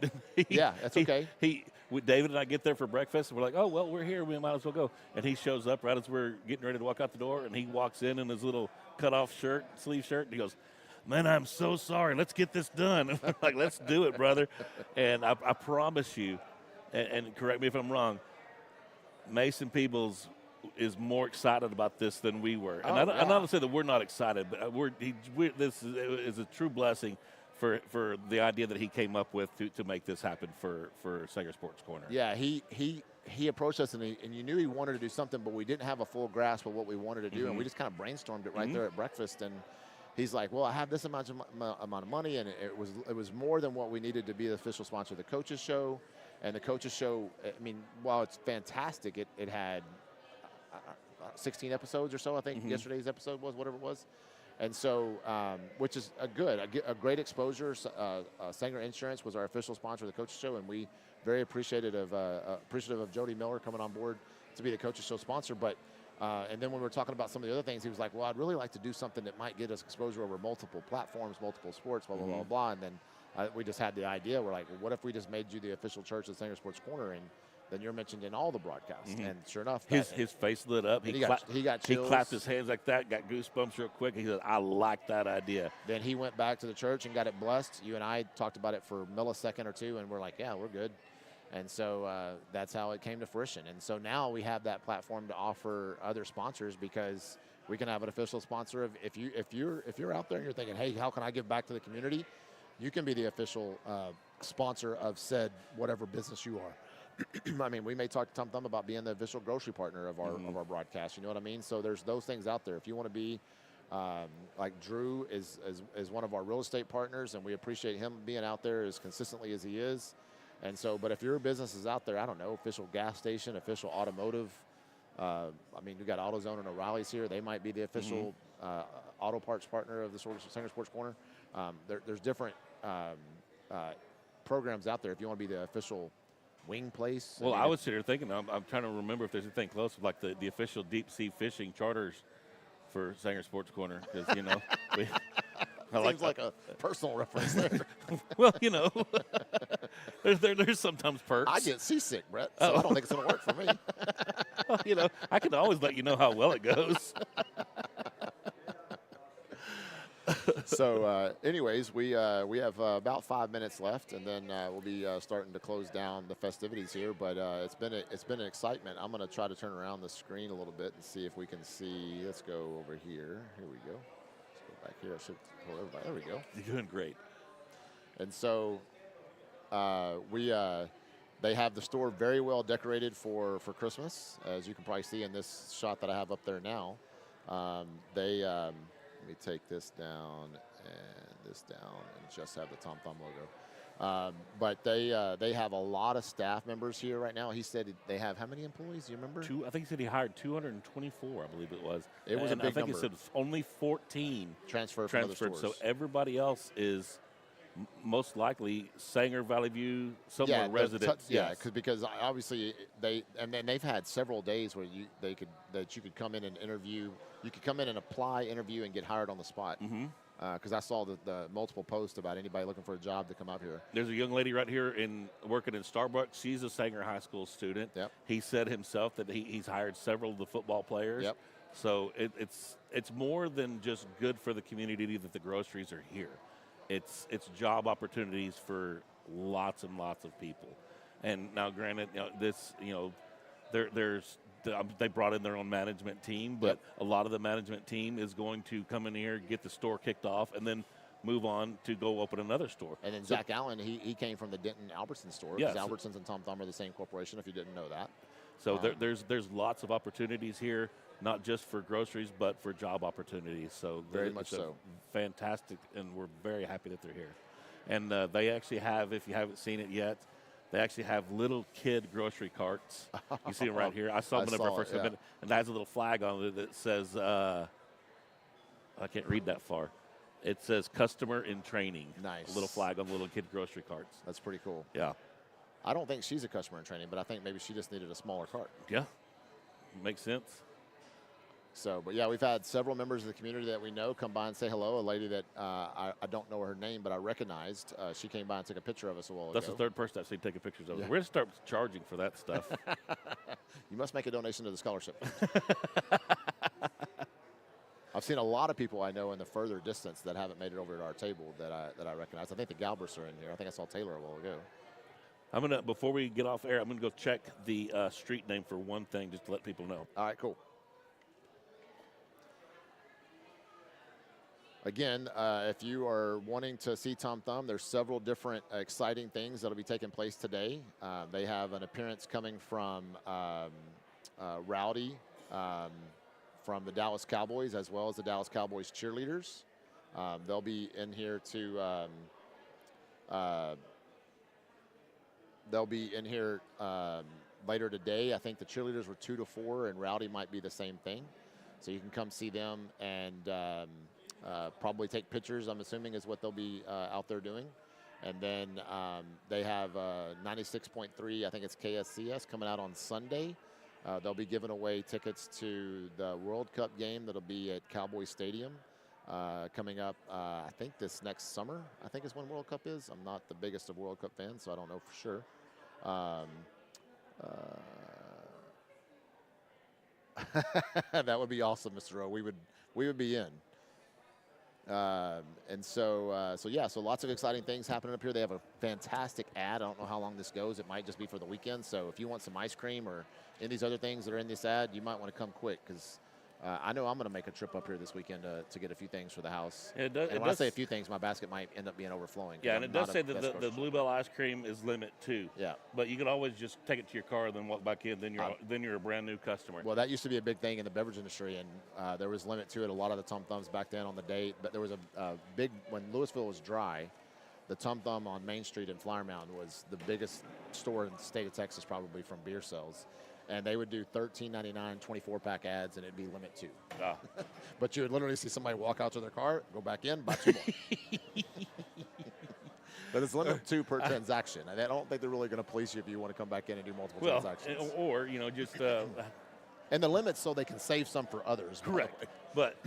That's okay. David and I get there for breakfast, and we're like, oh, well, we're here. We might as well go. And he shows up right as we're getting ready to walk out the door, and he walks in his little cut-off sleeve shirt, and he goes, man, I'm so sorry. Let's get this done. And we're like, let's do it, brother. And I promise you, and correct me if I'm wrong, Mason Peebles is more excited about this than we were. And I'm not to say that we're not excited, but this is a true blessing for the idea that he came up with to make this happen for Sanger Sports Corner. Yeah, he approached us, and you knew he wanted to do something, but we didn't have a full grasp of what we wanted to do, and we just kind of brainstormed it right there at breakfast. And he's like, well, I have this amount of money, and it was more than what we needed to be the official sponsor of the Coaches Show. And the Coaches Show, I mean, while it's fantastic, it had 16 episodes or so, I think yesterday's episode was, whatever it was. And so, which is a great exposure. Sanger Insurance was our official sponsor of the Coaches Show, and we very appreciative of Jody Miller coming on board to be the Coaches Show sponsor. But and then when we were talking about some of the other things, he was like, well, I'd really like to do something that might get us exposure over multiple platforms, multiple sports, blah, blah, blah, blah. And then we just had the idea. We're like, well, what if we just made you the official church of Sanger Sports Corner? And then you're mentioned in all the broadcasts. Mm-hmm. And sure enough, his face lit up. he got He chills. clapped his hands like that, got goosebumps real quick. He said, "I like that idea." Then he went back to the church and got it blessed. You and I talked about it for a millisecond or two, and we're like, yeah, we're good. And so that's how it came to fruition. And so now we have that platform to offer other sponsors, because we can have an official sponsor of, if you're out there and you're thinking, hey, how can I give back to the community? You can be the official sponsor of said whatever business you are. I mean, we may talk to Tom Thumb about being the official grocery partner of our broadcast. You know what I mean? So there's those things out there. If you want to be like Drew is one of our real estate partners, and we appreciate him being out there as consistently as he is. And so, but if your business is out there, I don't know, official gas station, official automotive. I mean, we got AutoZone and O'Reilly's here. They might be the official auto parts partner of the Sanger Sports Corner. There's different programs out there if you want to be the official wing place. Well, I was sitting here thinking, I'm trying to remember if there's anything close, like the official deep sea fishing charters for Sanger Sports Corner, because, you know, Seems like a personal reference there. Well, you know, there's sometimes perks. I get seasick, Brett, so I don't think it's going to work for me. Well, you know, I can always let you know how well it goes. So, anyways, we have about 5 minutes left, and then we'll be starting to close down the festivities here. But it's been an excitement. I'm going to try to turn around the screen a little bit and see if we can see. Let's go over here. Here we go. Let's go back here. I should pull everybody. There we go. You're doing great. And so they have the store very well decorated for Christmas, as you can probably see in this shot that I have up there now. Let me take this down and this down and just have the Tom Thumb logo. But they have a lot of staff members here right now. He said they have how many employees? Do you remember? I think he said he hired 224, I believe it was. It was a big I think number. he said only 14 transferred from other stores. So everybody else is most likely Sanger, Valley View, somewhere residents. Because obviously they've had several days where you could come in and interview. You could come in and apply, interview, and get hired on the spot. Because I saw the multiple posts about anybody looking for a job to come up here. There's a young lady right here working in Starbucks. She's a Sanger High School student. Yep. He said himself that he's hired several of the football players. Yep. So it's more than just good for the community that the groceries are here. It's job opportunities for lots and lots of people. And now, granted, they brought in their own management team, but a lot of the management team is going to come in here, get the store kicked off, and then move on to go open another store. And then Zach Allen, he came from the Denton Albertson store, because Albertsons and Tom Thumb are the same corporation, if you didn't know that. So there's lots of opportunities here, not just for groceries, but for job opportunities. So very much so. Fantastic, and we're very happy that they're here. And they actually have, if you haven't seen it yet, they actually have little kid grocery carts. You see them right here. I saw them whenever I first came in, and it has a little flag on it that says, I can't read that far. It says customer in training. Nice. A little flag on the little kid grocery carts. That's pretty cool. Yeah. I don't think she's a customer in training, but I think maybe she just needed a smaller cart. Yeah. Makes sense. So, but yeah, we've had several members of the community that we know come by and say hello. A lady that I don't know her name, but I recognized. She came by and took a picture of us a while ago. That's the third person I've seen taking pictures of. Yeah. We're going to start charging for that stuff. You must make a donation to the scholarship. I've seen a lot of people I know in the further distance that haven't made it over to our table that I recognize. I think the Galbraiths are in here. I think I saw Taylor a while ago. Before we get off air, I'm going to go check the street name for one thing, just to let people know. All right, cool. Again, if you are wanting to see Tom Thumb, there's several different exciting things that will be taking place today. They have an appearance coming from Rowdy from the Dallas Cowboys, as well as the Dallas Cowboys cheerleaders. They'll be in here later today. I think the cheerleaders were 2 to 4, and Rowdy might be the same thing. So you can come see them and probably take pictures, I'm assuming, is what they'll be out there doing. And then they have 96.3, I think it's KSCS, coming out on Sunday. They'll be giving away tickets to the World Cup game that'll be at Cowboy Stadium coming up, I think this next summer, I think is when World Cup is. I'm not the biggest of World Cup fans, so I don't know for sure. That would be awesome, Mr. O. We would be in. And so lots of exciting things happening up here. They have a fantastic ad. I don't know how long this goes. It might just be for the weekend. So if you want some ice cream or any of these other things that are in this ad, you might want to come quick because I know I'm going to make a trip up here this weekend to get a few things for the house. It does, and when I say a few things, my basket might end up being overflowing. Yeah, and it does say that the Bluebell ice cream is limit too. Yeah. But you can always just take it to your car and then walk back in. Then you're a brand new customer. Well, that used to be a big thing in the beverage industry, and there was limit to it. A lot of the Tum Thumbs back then on the date, but there was a big, when Louisville was dry, the Tum Thumb on Main Street in Flower Mound was the biggest store in the state of Texas, probably from beer sales. And they would do $13.99 24-pack ads, and it'd be limit 2. Ah. But you would literally see somebody walk out to their car, go back in, buy 2 more. But it's limit 2 per transaction. I don't think they're really going to police you if you want to come back in and do multiple transactions. Or just. And the limits so they can save some for others. Correct. But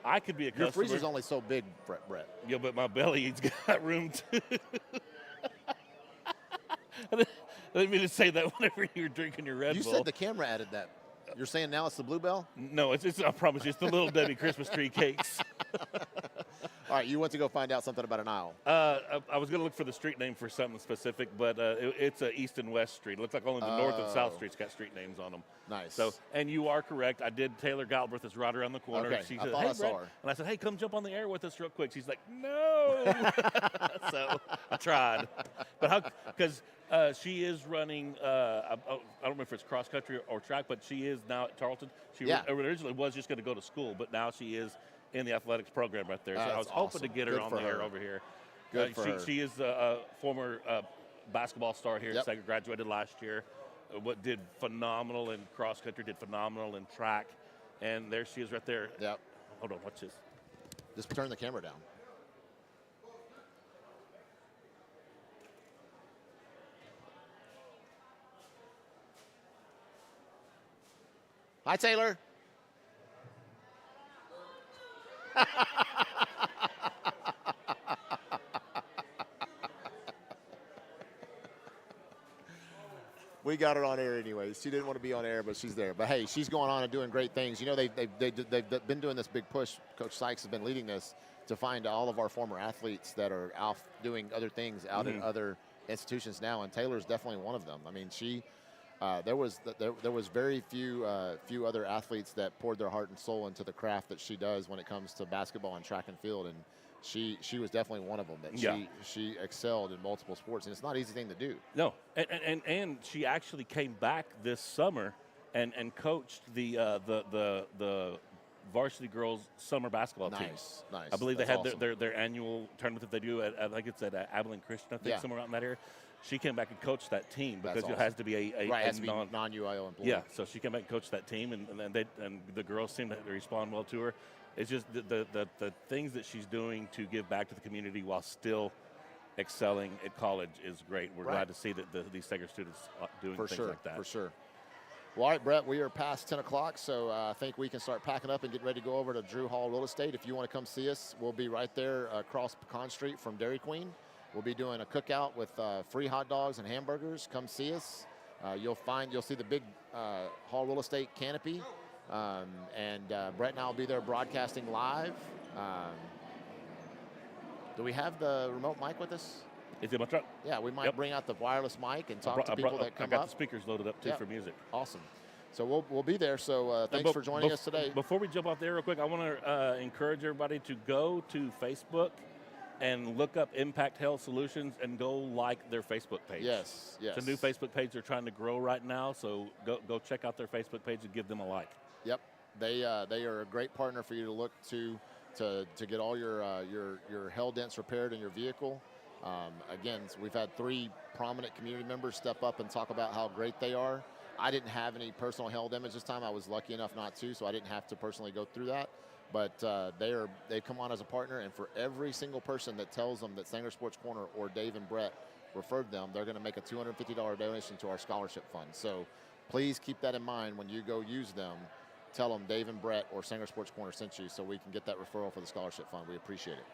I could be a customer. Your freezer's only so big, Brett. Yeah, but my belly's got room too. I didn't mean to say that whenever you were drinking your Red Bull. You said the camera added that. You're saying now it's the Bluebell? No, it's I promise you, it's the Little Debbie Christmas tree cakes. All right, you went to go find out something about an aisle. I was going to look for the street name for something specific, but it's East and West Street. It looks like only the North and South Streets got street names on them. Nice. So, and you are correct. I did. Taylor Galbraith is right around the corner. Okay, She I said, thought "Hey, I saw Brett," her. and I said, "Hey, come jump on the air with us real quick." She's like, "No." So I tried, but because she is running. I don't remember if it's cross country or track, but she is now at Tarleton. She originally was just going to go to school, but now she is in the athletics program right there. So I was hoping to get her on the air over here. Good for her. She is a former basketball star here. Yep. Second, graduated last year. What did phenomenal in cross country, did phenomenal in track, and there she is right there. Yep. Hold on, watch this. Just turn the camera down. Hi, Taylor. We got her on air anyways. She didn't want to be on air, but she's there. But hey, she's going on and doing great things. You know, they've been doing this big push. Coach Sykes has been leading this to find all of our former athletes that are out doing other things out in other institutions now, and Taylor's definitely one of them. I mean, there was very few other athletes that poured their heart and soul into the craft that she does when it comes to basketball and track and field, and she was definitely one of them. That she excelled in multiple sports, and it's not an easy thing to do. No, and she actually came back this summer and coached the varsity girls summer basketball team. Nice. I believe That's they had awesome. their annual tournament that they do at I think it's at Abilene Christian, I think, somewhere out in that area. She came back and coached that team because it has to be a non-UIL employee. Yeah, so she came back and coached that team, and the girls seem to respond well to her. It's just the things that she's doing to give back to the community while still excelling at college is great. We're glad to see that these Sager students are doing things like that. For sure. Well, all right, Brett, we are past 10 o'clock, so I think we can start packing up and get ready to go over to Drew Hall Real Estate. If you want to come see us, we'll be right there across Pecan Street from Dairy Queen. We'll be doing a cookout with free hot dogs and hamburgers. Come see us. You'll see the big Hall Real Estate canopy, and Brett and I will be there broadcasting live. Do we have the remote mic with us? It's in my truck. Yeah, we might bring out the wireless mic and talk to people that come up. I got the speakers loaded up too for music. Awesome. So we'll be there. So thanks for joining us today. Before we jump off there real quick, I want to encourage everybody to go to Facebook and look up Impact Health Solutions and go like their Facebook page. Yes. It's a new Facebook page they're trying to grow right now, so go check out their Facebook page and give them a like. Yep. They are a great partner for you to look to get all your hell dents repaired in your vehicle. Again, we've had 3 prominent community members step up and talk about how great they are. I didn't have any personal hail damage this time. I was lucky enough not to, so I didn't have to personally go through that. But they've come on as a partner, and for every single person that tells them that Sanger Sports Corner or Dave and Brett referred them, they're going to make a $250 donation to our scholarship fund. So please keep that in mind when you go use them. Tell them Dave and Brett or Sanger Sports Corner sent you so we can get that referral for the scholarship fund. We appreciate it.